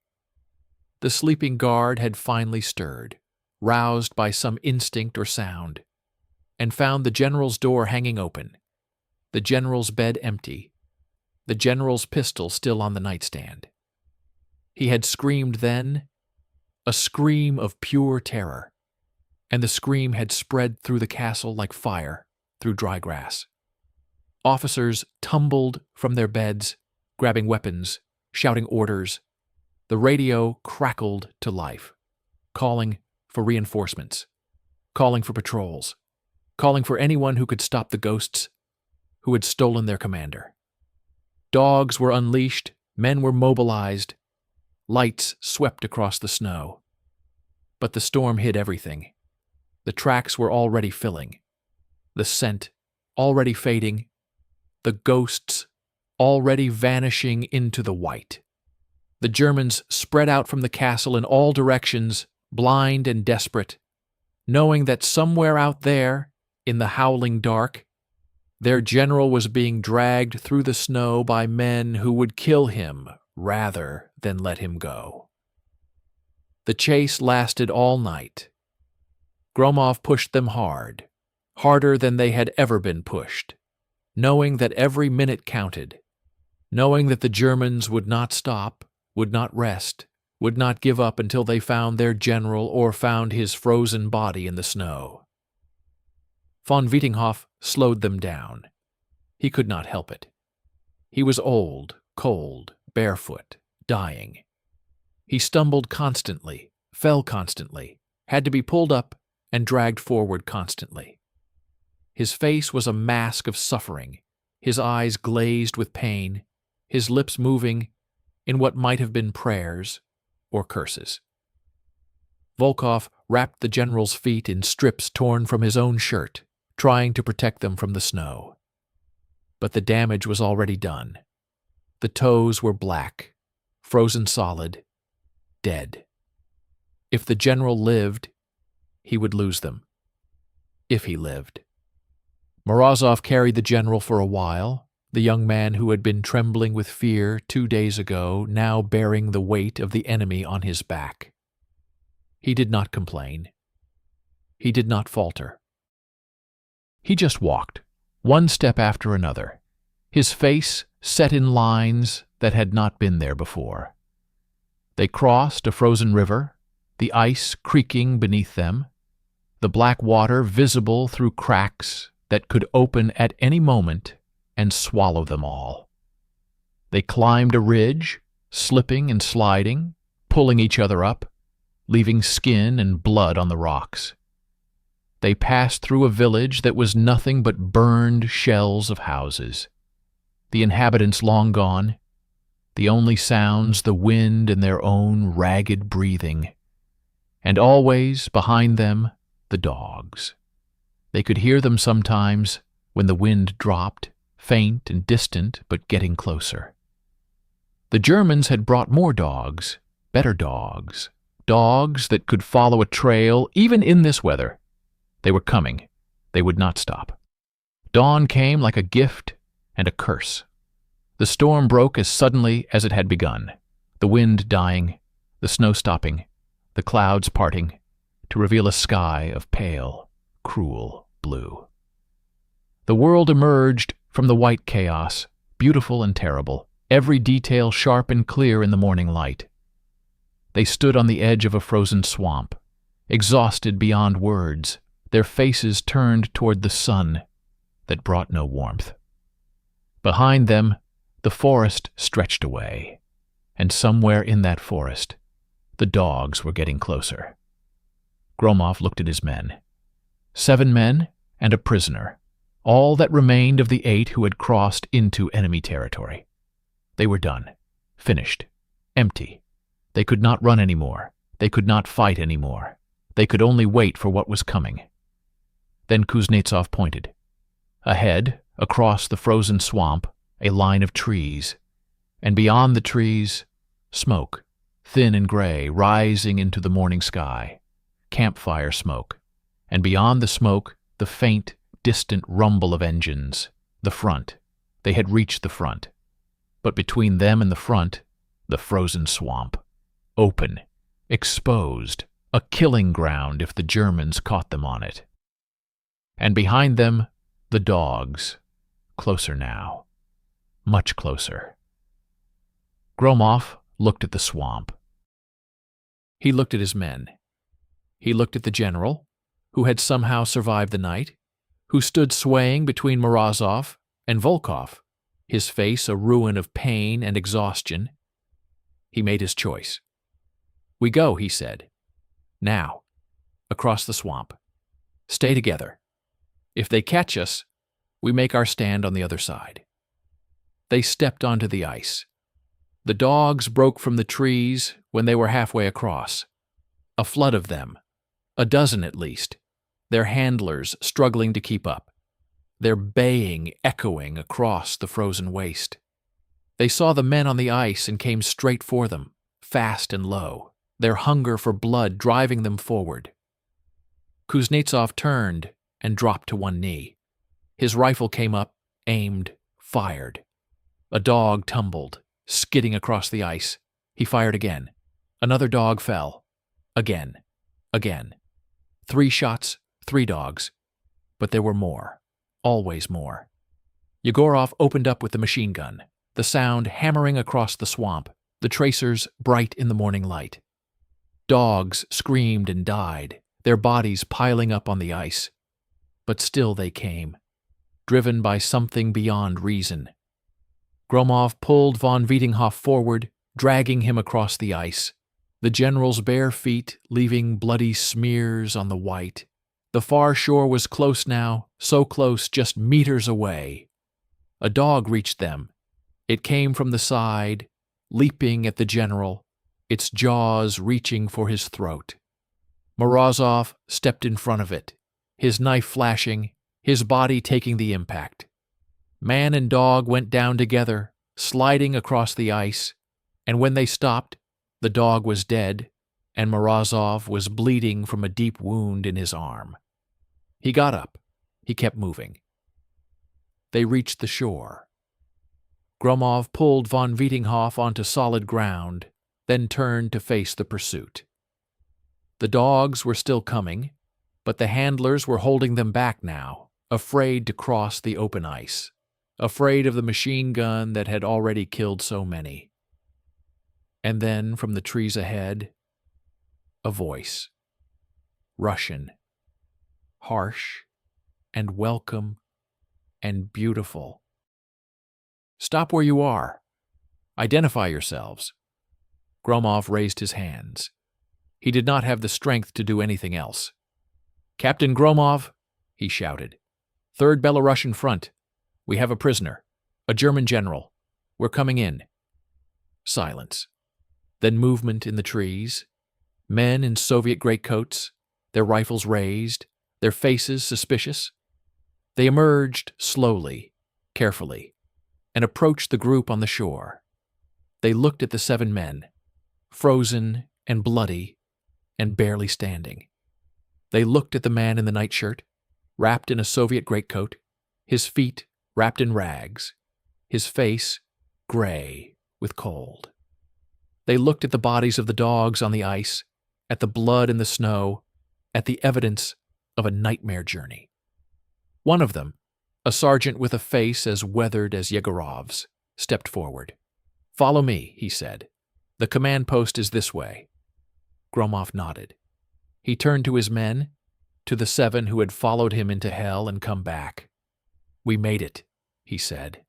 The sleeping guard had finally stirred, roused by some instinct or sound, and found the general's door hanging open, the general's bed empty, the general's pistol still on the nightstand. He had screamed then, a scream of pure terror, and the scream had spread through the castle like fire through dry grass. Officers tumbled from their beds, grabbing weapons, shouting orders. The radio crackled to life, calling for reinforcements, calling for patrols, calling for anyone who could stop the ghosts who had stolen their commander. Dogs were unleashed, men were mobilized, lights swept across the snow. But the storm hid everything. The tracks were already filling, the scent already fading, the ghosts already vanishing into the white. The Germans spread out from the castle in all directions, blind and desperate, knowing that somewhere out there, in the howling dark, their general was being dragged through the snow by men who would kill him rather than let him go. The chase lasted all night. Gromov pushed them hard, harder than they had ever been pushed, knowing that every minute counted, knowing that the Germans would not stop, would not rest, would not give up until they found their general or found his frozen body in the snow. Von Wiedinghoff slowed them down. He could not help it. He was old, cold, barefoot, dying. He stumbled constantly, fell constantly, had to be pulled up and dragged forward constantly. His face was a mask of suffering, his eyes glazed with pain, his lips moving in what might have been prayers or curses. Volkov wrapped the general's feet in strips torn from his own shirt, trying to protect them from the snow. But the damage was already done. The toes were black, frozen solid, dead. If the general lived, he would lose them. If he lived. Morozov carried the general for a while, the young man who had been trembling with fear 2 days ago now bearing the weight of the enemy on his back. He did not complain. He did not falter. He just walked, one step after another, his face set in lines that had not been there before. They crossed a frozen river, the ice creaking beneath them, the black water visible through cracks that could open at any moment and swallow them all. They climbed a ridge, slipping and sliding, pulling each other up, leaving skin and blood on the rocks. They passed through a village that was nothing but burned shells of houses, the inhabitants long gone, the only sounds the wind and their own ragged breathing, and always, behind them, the dogs. They could hear them sometimes when the wind dropped, faint and distant but getting closer. The Germans had brought more dogs, better dogs, dogs that could follow a trail even in this weather. They were coming. They would not stop. Dawn came like a gift and a curse. The storm broke as suddenly as it had begun, the wind dying, the snow stopping, the clouds parting, to reveal a sky of pale, cruel blue. The world emerged from the white chaos, beautiful and terrible, every detail sharp and clear in the morning light. They stood on the edge of a frozen swamp, exhausted beyond words, their faces turned toward the sun that brought no warmth. Behind them, the forest stretched away, and somewhere in that forest, the dogs were getting closer. Gromov looked at his men. 7 men and a prisoner, all that remained of the 8 who had crossed into enemy territory. They were done, finished, empty. They could not run anymore. They could not fight anymore. They could only wait for what was coming. Then Kuznetsov pointed. Ahead, across the frozen swamp, a line of trees, and beyond the trees, smoke, thin and gray, rising into the morning sky, campfire smoke, and beyond the smoke, the faint, distant rumble of engines, the front. They had reached the front. But between them and the front, the frozen swamp, open, exposed, a killing ground if the Germans caught them on it. And behind them, the dogs, closer now, much closer. Gromov looked at the swamp. He looked at his men. He looked at the general, who had somehow survived the night, who stood swaying between Morozov and Volkov, his face a ruin of pain and exhaustion. He made his choice. "We go," he said. "Now, across the swamp. Stay together. If they catch us, we make our stand on the other side." They stepped onto the ice. The dogs broke from the trees when they were halfway across. A flood of them, a dozen at least, their handlers struggling to keep up, their baying echoing across the frozen waste. They saw the men on the ice and came straight for them, fast and low, their hunger for blood driving them forward. Kuznetsov turned and dropped to one knee. His rifle came up, aimed, fired. A dog tumbled, skidding across the ice. He fired again. Another dog fell. Again. 3 shots, 3 dogs. But there were more. Always more. Yegorov opened up with the machine gun, the sound hammering across the swamp, the tracers bright in the morning light. Dogs screamed and died, their bodies piling up on the ice. But still they came, driven by something beyond reason. Gromov pulled von Vietinghoff forward, dragging him across the ice, the general's bare feet leaving bloody smears on the white. The far shore was close now, so close just meters away. A dog reached them. It came from the side, leaping at the general, its jaws reaching for his throat. Morozov stepped in front of it, his knife flashing, his body taking the impact. Man and dog went down together, sliding across the ice, and when they stopped, the dog was dead, and Morozov was bleeding from a deep wound in his arm. He got up. He kept moving. They reached the shore. Gromov pulled von Vietinghoff onto solid ground, then turned to face the pursuit. The dogs were still coming, but the handlers were holding them back now, afraid to cross the open ice, afraid of the machine gun that had already killed so many. And then, from the trees ahead, a voice. Russian. Harsh and welcome and beautiful. "Stop where you are. Identify yourselves." Gromov raised his hands. He did not have the strength to do anything else. "Captain Gromov," he shouted. "3rd Belarusian Front. We have a prisoner. A German general. We're coming in." Silence. Then movement in the trees. Men in Soviet greatcoats, their rifles raised, their faces suspicious. They emerged slowly, carefully, and approached the group on the shore. They looked at the 7 men, frozen and bloody and barely standing. They looked at the man in the nightshirt, wrapped in a Soviet greatcoat, his feet wrapped in rags, his face gray with cold. They looked at the bodies of the dogs on the ice, at the blood in the snow, at the evidence of a nightmare journey. One of them, a sergeant with a face as weathered as Yegorov's, stepped forward. "Follow me," he said. "The command post is this way." Gromov nodded. He turned to his men, to the 7 who had followed him into hell and come back. "We made it," he said.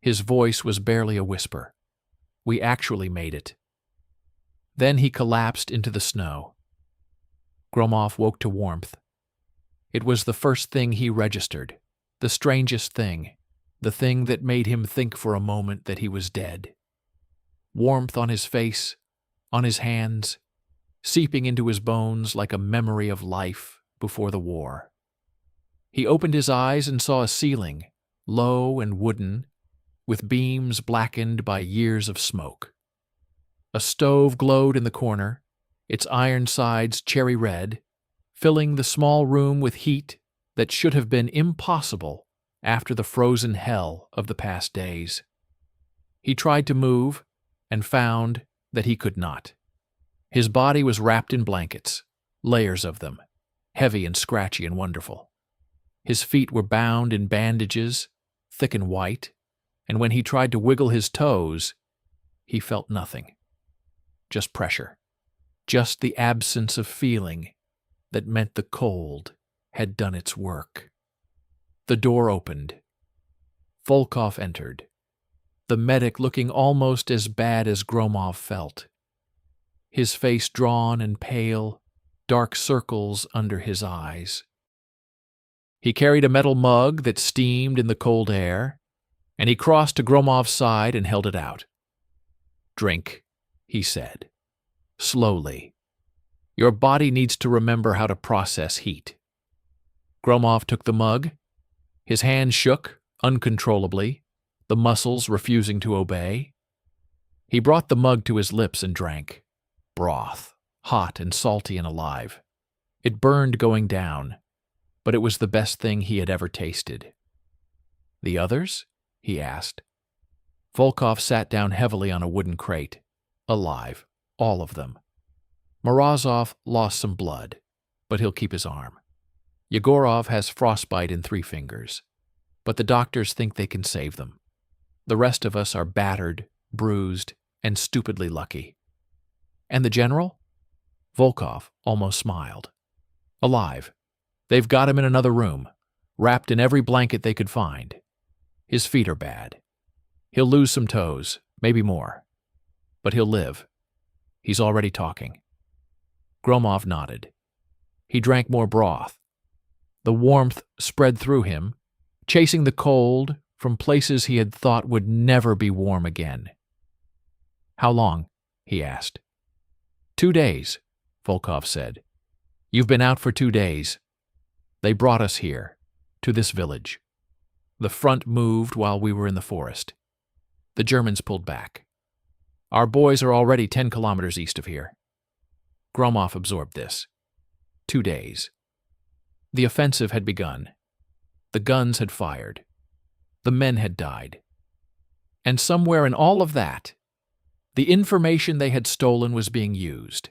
His voice was barely a whisper. "We actually made it." Then he collapsed into the snow. Gromov woke to warmth. It was the first thing he registered, the strangest thing, the thing that made him think for a moment that he was dead. Warmth on his face, on his hands, seeping into his bones like a memory of life before the war. He opened his eyes and saw a ceiling, low and wooden, with beams blackened by years of smoke. A stove glowed in the corner, its iron sides cherry red, filling the small room with heat that should have been impossible after the frozen hell of the past days. He tried to move and found that he could not. His body was wrapped in blankets, layers of them, heavy and scratchy and wonderful. His feet were bound in bandages, thick and white, and when he tried to wiggle his toes, he felt nothing. Just pressure. Just the absence of feeling that meant the cold had done its work. The door opened. Volkov entered, the medic looking almost as bad as Gromov felt. His face drawn and pale, dark circles under his eyes. He carried a metal mug that steamed in the cold air, and he crossed to Gromov's side and held it out. "Drink," he said, slowly. "Your body needs to remember how to process heat." Gromov took the mug. His hand shook, uncontrollably, the muscles refusing to obey. He brought the mug to his lips and drank. Broth, hot and salty and alive. It burned going down, but it was the best thing he had ever tasted. "The others?" he asked. Volkov sat down heavily on a wooden crate. Alive, all of them. Morozov lost some blood, but he'll keep his arm. Yegorov has frostbite in 3 fingers, but the doctors think they can save them. The rest of us are battered, bruised, and stupidly lucky. And the general? Volkov almost smiled. Alive. They've got him in another room, wrapped in every blanket they could find. His feet are bad. He'll lose some toes, maybe more. But he'll live. He's already talking. Gromov nodded. He drank more broth. The warmth spread through him, chasing the cold from places he had thought would never be warm again. "How long?" he asked. 2 days, Volkov said. "You've been out for 2 days. They brought us here, to this village. The front moved while we were in the forest. The Germans pulled back. Our boys are already 10 kilometers east of here." Gromov absorbed this. 2 days. The offensive had begun. The guns had fired. The men had died. And somewhere in all of that, the information they had stolen was being used.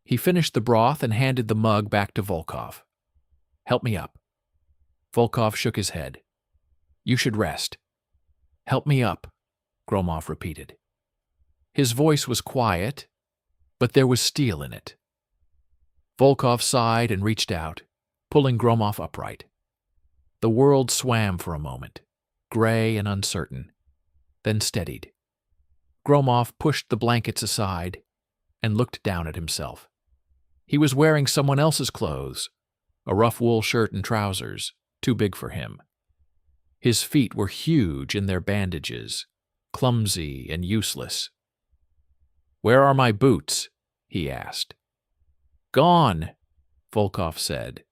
He finished the broth and handed the mug back to Volkov. "Help me up." Volkov shook his head. "You should rest." "Help me up," Gromov repeated. His voice was quiet, but there was steel in it. Volkov sighed and reached out, pulling Gromov upright. The world swam for a moment, gray and uncertain, then steadied. Gromov pushed the blankets aside and looked down at himself. He was wearing someone else's clothes, a rough wool shirt and trousers, too big for him. His feet were huge in their bandages, clumsy and useless. "Where are my boots?" he asked. "Gone," Volkov said.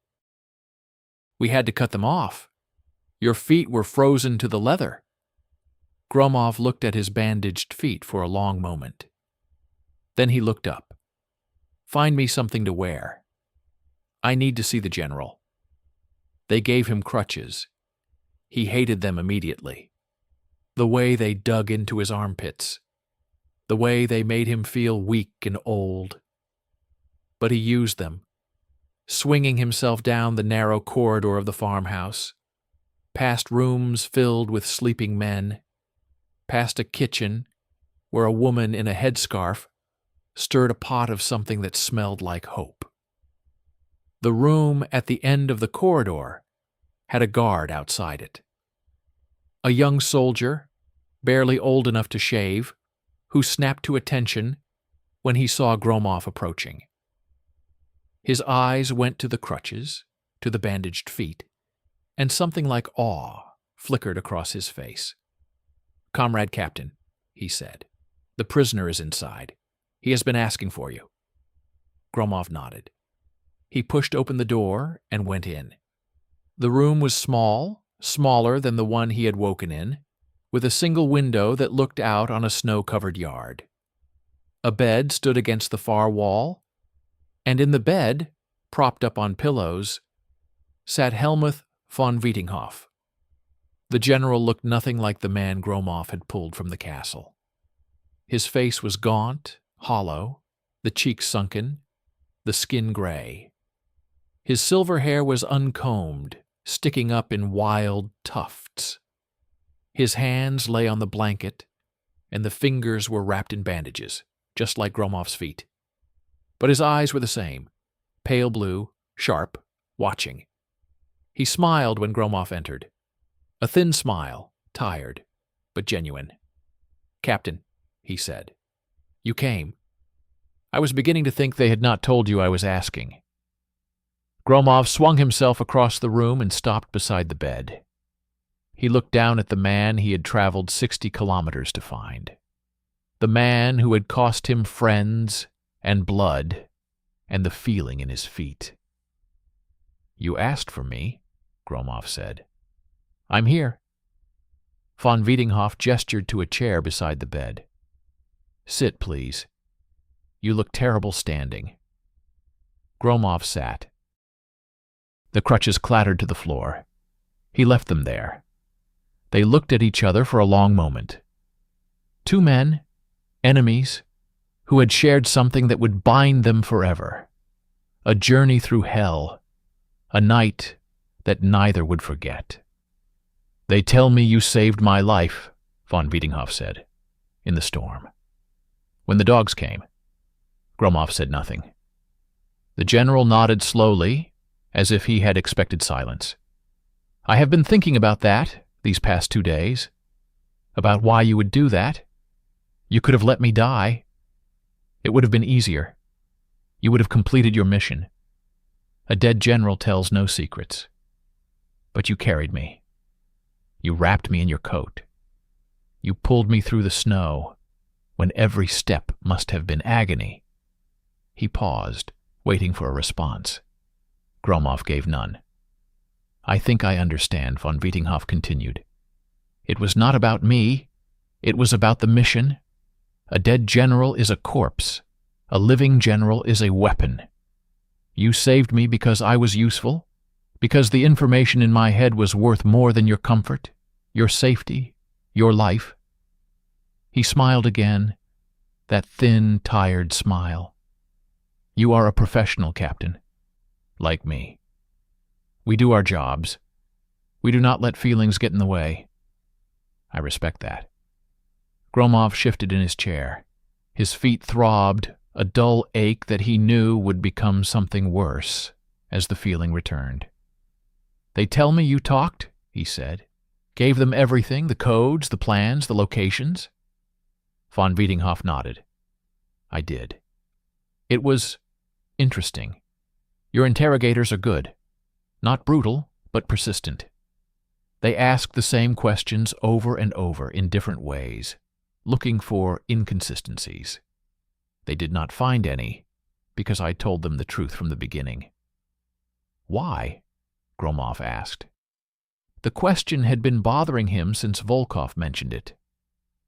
"We had to cut them off. Your feet were frozen to the leather." Gromov looked at his bandaged feet for a long moment. Then he looked up. "Find me something to wear. I need to see the general." They gave him crutches. He hated them immediately. The way they dug into his armpits. the way they made him feel weak and old. But he used them, swinging himself down the narrow corridor of the farmhouse, past rooms filled with sleeping men, past a kitchen where a woman in a headscarf stirred a pot of something that smelled like hope. The room at the end of the corridor had a guard outside it. A young soldier, barely old enough to shave, who snapped to attention when he saw Gromov approaching. His eyes went to the crutches, to the bandaged feet, and something like awe flickered across his face. "Comrade Captain," he said, "the prisoner is inside. He has been asking for you." Gromov nodded. He pushed open the door and went in. The room was small, smaller than the one he had woken in, with a single window that looked out on a snow-covered yard. A bed stood against the far wall, and in the bed, propped up on pillows, sat Helmuth von Wiedinghoff. The general looked nothing like the man Gromov had pulled from the castle. His face was gaunt, hollow, the cheeks sunken, the skin gray. His silver hair was uncombed, sticking up in wild tufts. His hands lay on the blanket, and the fingers were wrapped in bandages, just like Gromov's feet. But his eyes were the same, pale blue, sharp, watching. He smiled when Gromov entered. A thin smile, tired, but genuine. "Captain," he said, "you came. I was beginning to think they had not told you I was asking." Gromov swung himself across the room and stopped beside the bed. He looked down at the man he had traveled 60 kilometers to find. The man who had cost him friends and blood and the feeling in his feet. "You asked for me," Gromov said. "I'm here." Von Wiedinghoff gestured to a chair beside the bed. "Sit, please. You look terrible standing." Gromov sat. The crutches clattered to the floor. He left them there. They looked at each other for a long moment. Two men, enemies, who had shared something that would bind them forever. A journey through hell, a night that neither would forget. "They tell me you saved my life," von Wiedinghoff said, "in the storm." When the dogs came, Gromov said nothing. The general nodded slowly, as if he had expected silence. "I have been thinking about that these past 2 days, about why you would do that. You could have let me die. It would have been easier. You would have completed your mission. A dead general tells no secrets. But you carried me. You wrapped me in your coat. You pulled me through the snow, when every step must have been agony." He paused, waiting for a response. Gromov gave none. "I think I understand," von Wiedinghoff continued. "It was not about me. It was about the mission. A dead general is a corpse. A living general is a weapon. You saved me because I was useful, because the information in my head was worth more than your comfort, your safety, your life." He smiled again, that thin, tired smile. "You are a professional, Captain. Like me. We do our jobs. We do not let feelings get in the way. I respect that." Gromov shifted in his chair. His feet throbbed, a dull ache that he knew would become something worse as the feeling returned. "They tell me you talked," he said. "Gave them everything, the codes, the plans, the locations." Von Wiedinghoff nodded. "I did. It was interesting. Your interrogators are good. Not brutal, but persistent. They ask the same questions over and over in different ways, looking for inconsistencies. They did not find any, because I told them the truth from the beginning." "Why?" Gromov asked. The question had been bothering him since Volkov mentioned it.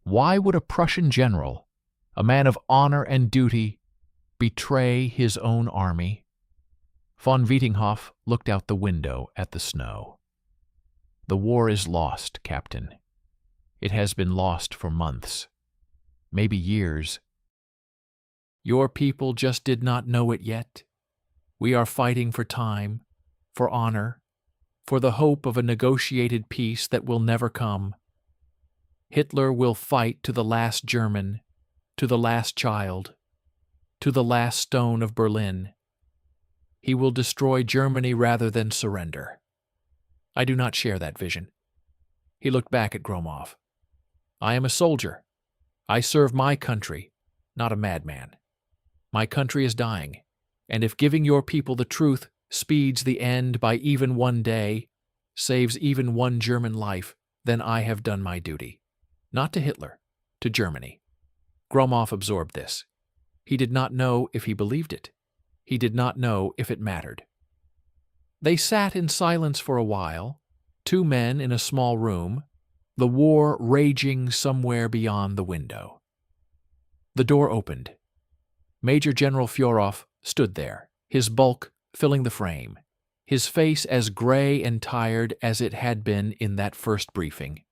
Why would a Prussian general, a man of honor and duty, betray his own army? Von Wiedinghoff looked out the window at the snow. "The war is lost, Captain. It has been lost for months. maybe years. Your people just did not know it yet. We are fighting for time, for honor, for the hope of a negotiated peace that will never come. Hitler will fight to the last German, to the last child, to the last stone of Berlin. He will destroy Germany rather than surrender. I do not share that vision. He looked back at Gromov. I am a soldier. I serve my country, not a madman. My country is dying, and if giving your people the truth speeds the end by even one day, saves even one German life, then I have done my duty. Not to Hitler, to Germany. Gromov absorbed this. He did not know if he believed it. He did not know if it mattered. They sat in silence for a while, two men in a small room, the war raging somewhere beyond the window. The door opened. Major General Fyorov stood there, his bulk filling the frame, his face as gray and tired as it had been in that first briefing.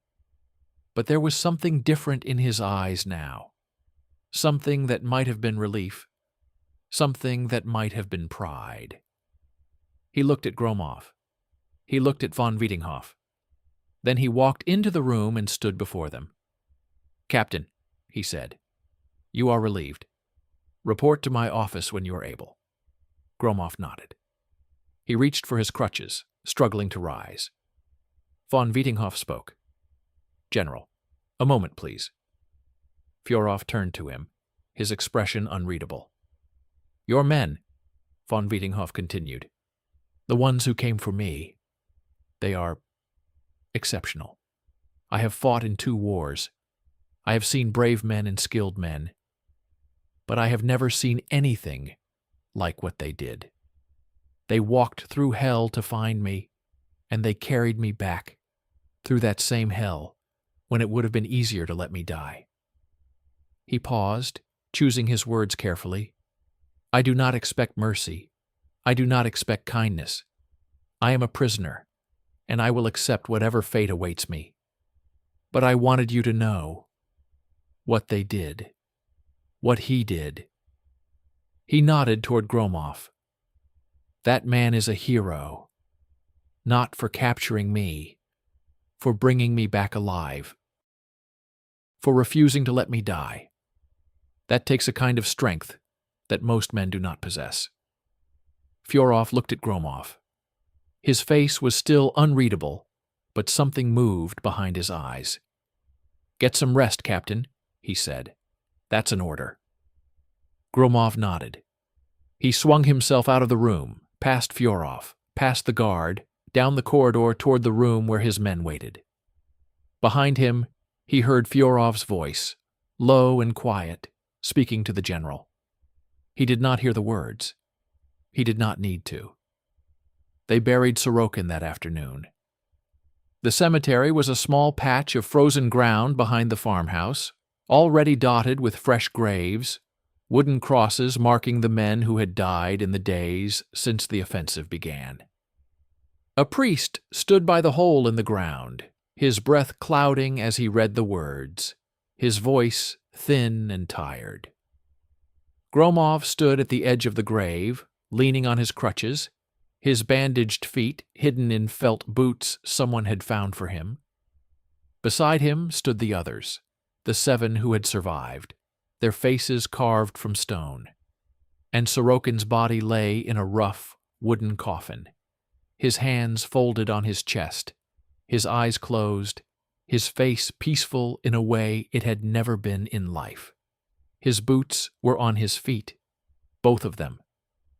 But there was something different in his eyes now, something that might have been relief, something that might have been pride. He looked at Gromov. He looked at von Wiedinghoff. Then he walked into the room and stood before them. "Captain," he said, "you are relieved. Report to my office when you are able." Gromov nodded. He reached for his crutches, struggling to rise. Von Wiedinghoff spoke. "General, a moment, please." Fyorov turned to him, his expression unreadable. "Your men," von Wiedinghoff continued, "the ones who came for me, they are exceptional. I have fought in 2 wars. I have seen brave men and skilled men. But I have never seen anything like what they did. They walked through hell to find me, and they carried me back through that same hell when it would have been easier to let me die." He paused, choosing his words carefully. "I do not expect mercy. I do not expect kindness. I am a prisoner, and I will accept whatever fate awaits me. But I wanted you to know what they did, what he did." He nodded toward Gromov. "That man is a hero, not for capturing me, for bringing me back alive, for refusing to let me die. That takes a kind of strength that most men do not possess." Fyorov looked at Gromov. His face was still unreadable, but something moved behind his eyes. "Get some rest, Captain," he said. "That's an order." Gromov nodded. He swung himself out of the room, past Fyorov, past the guard, down the corridor toward the room where his men waited. Behind him, he heard Fyorov's voice, low and quiet, speaking to the general. He did not hear the words. He did not need to. They buried Sorokin that afternoon. The cemetery was a small patch of frozen ground behind the farmhouse, already dotted with fresh graves, wooden crosses marking the men who had died in the days since the offensive began. A priest stood by the hole in the ground, his breath clouding as he read the words, his voice thin and tired. Gromov stood at the edge of the grave, leaning on his crutches, his bandaged feet hidden in felt boots someone had found for him. Beside him stood the others, the 7 who had survived, their faces carved from stone. And Sorokin's body lay in a rough, wooden coffin, his hands folded on his chest, his eyes closed, his face peaceful in a way it had never been in life. His boots were on his feet, both of them,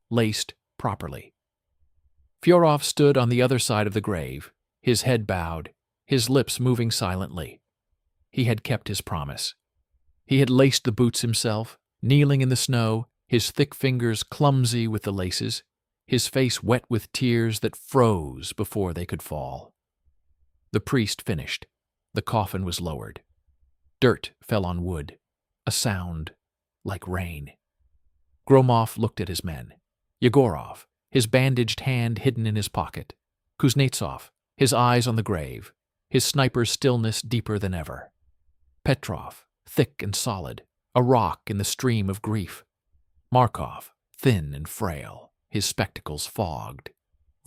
laced properly. Fyorov stood on the other side of the grave, his head bowed, his lips moving silently. He had kept his promise. He had laced the boots himself, kneeling in the snow, his thick fingers clumsy with the laces, his face wet with tears that froze before they could fall. The priest finished. The coffin was lowered. Dirt fell on wood, a sound like rain. Gromov looked at his men. Yegorov, his bandaged hand hidden in his pocket. Kuznetsov, his eyes on the grave, his sniper's stillness deeper than ever. Petrov, thick and solid, a rock in the stream of grief. Markov, thin and frail, his spectacles fogged.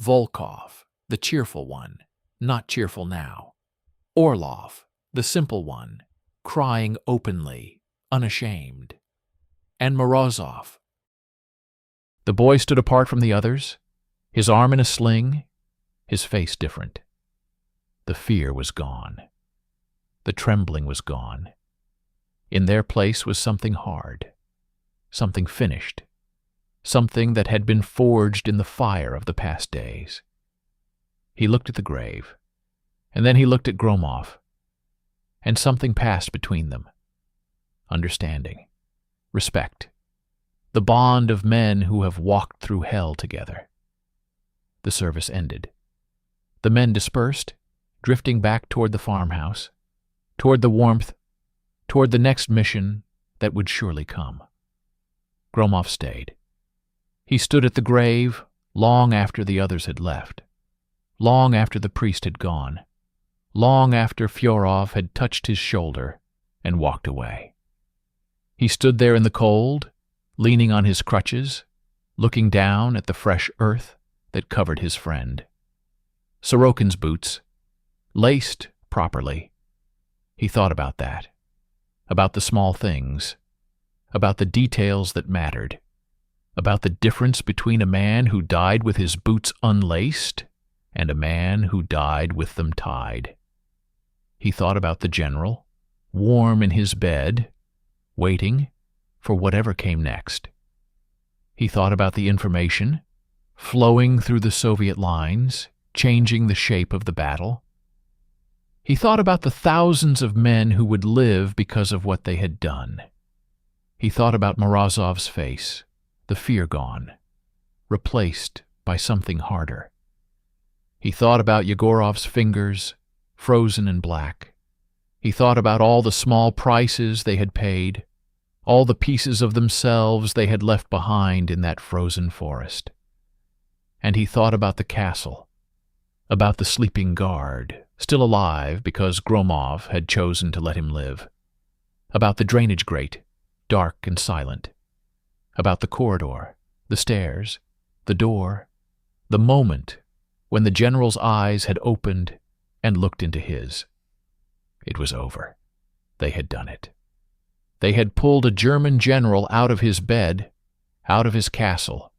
Volkov, the cheerful one, not cheerful now. Orlov, the simple one, crying openly, unashamed. And Morozov. The boy stood apart from the others, his arm in a sling, his face different. The fear was gone. The trembling was gone. In their place was something hard, something finished, something that had been forged in the fire of the past days. He looked at the grave, and then he looked at Gromov, and something passed between them. Understanding, respect, the bond of men who have walked through hell together. The service ended. The men dispersed, drifting back toward the farmhouse, toward the warmth, toward the next mission that would surely come. Gromov stayed. He stood at the grave long after the others had left, long after the priest had gone, long after Fyodorov had touched his shoulder and walked away. He stood there in the cold, leaning on his crutches, looking down at the fresh earth that covered his friend. Sorokin's boots, laced properly. He thought about that, about the small things, about the details that mattered, about the difference between a man who died with his boots unlaced and a man who died with them tied. He thought about the general, warm in his bed, waiting for whatever came next. He thought about the information, flowing through the Soviet lines, changing the shape of the battle. He thought about the thousands of men who would live because of what they had done. He thought about Morozov's face, the fear gone, replaced by something harder. He thought about Yegorov's fingers, frozen in black. He thought about all the small prices they had paid, all the pieces of themselves they had left behind in that frozen forest. And he thought about the castle, about the sleeping guard, still alive because Gromov had chosen to let him live, about the drainage grate, dark and silent, about the corridor, the stairs, the door, the moment when the general's eyes had opened and looked into his. It was over. They had done it. They had pulled a German general out of his bed, out of his castle,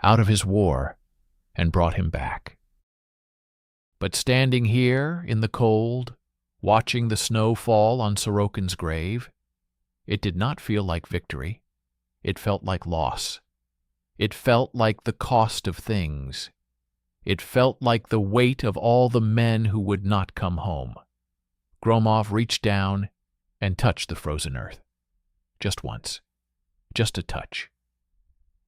out of his war, and brought him back. But standing here in the cold, watching the snow fall on Sorokin's grave, it did not feel like victory. It felt like loss. It felt like the cost of things. It felt like the weight of all the men who would not come home. Gromov reached down and touched the frozen earth. Just once. Just a touch.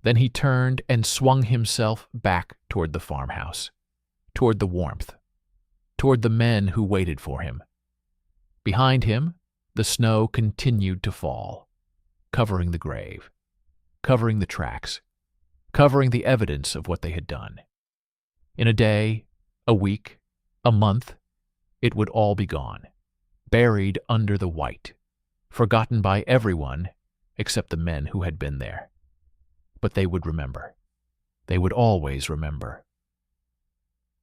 Then he turned and swung himself back toward the farmhouse, toward the warmth, toward the men who waited for him. Behind him, the snow continued to fall, covering the grave, covering the tracks, covering the evidence of what they had done. In a day, a week, a month, it would all be gone, buried under the white, forgotten by everyone except the men who had been there. But they would remember. They would always remember.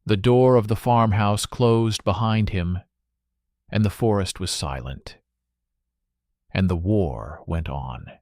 The door of the farmhouse closed behind him, and the forest was silent. And the war went on.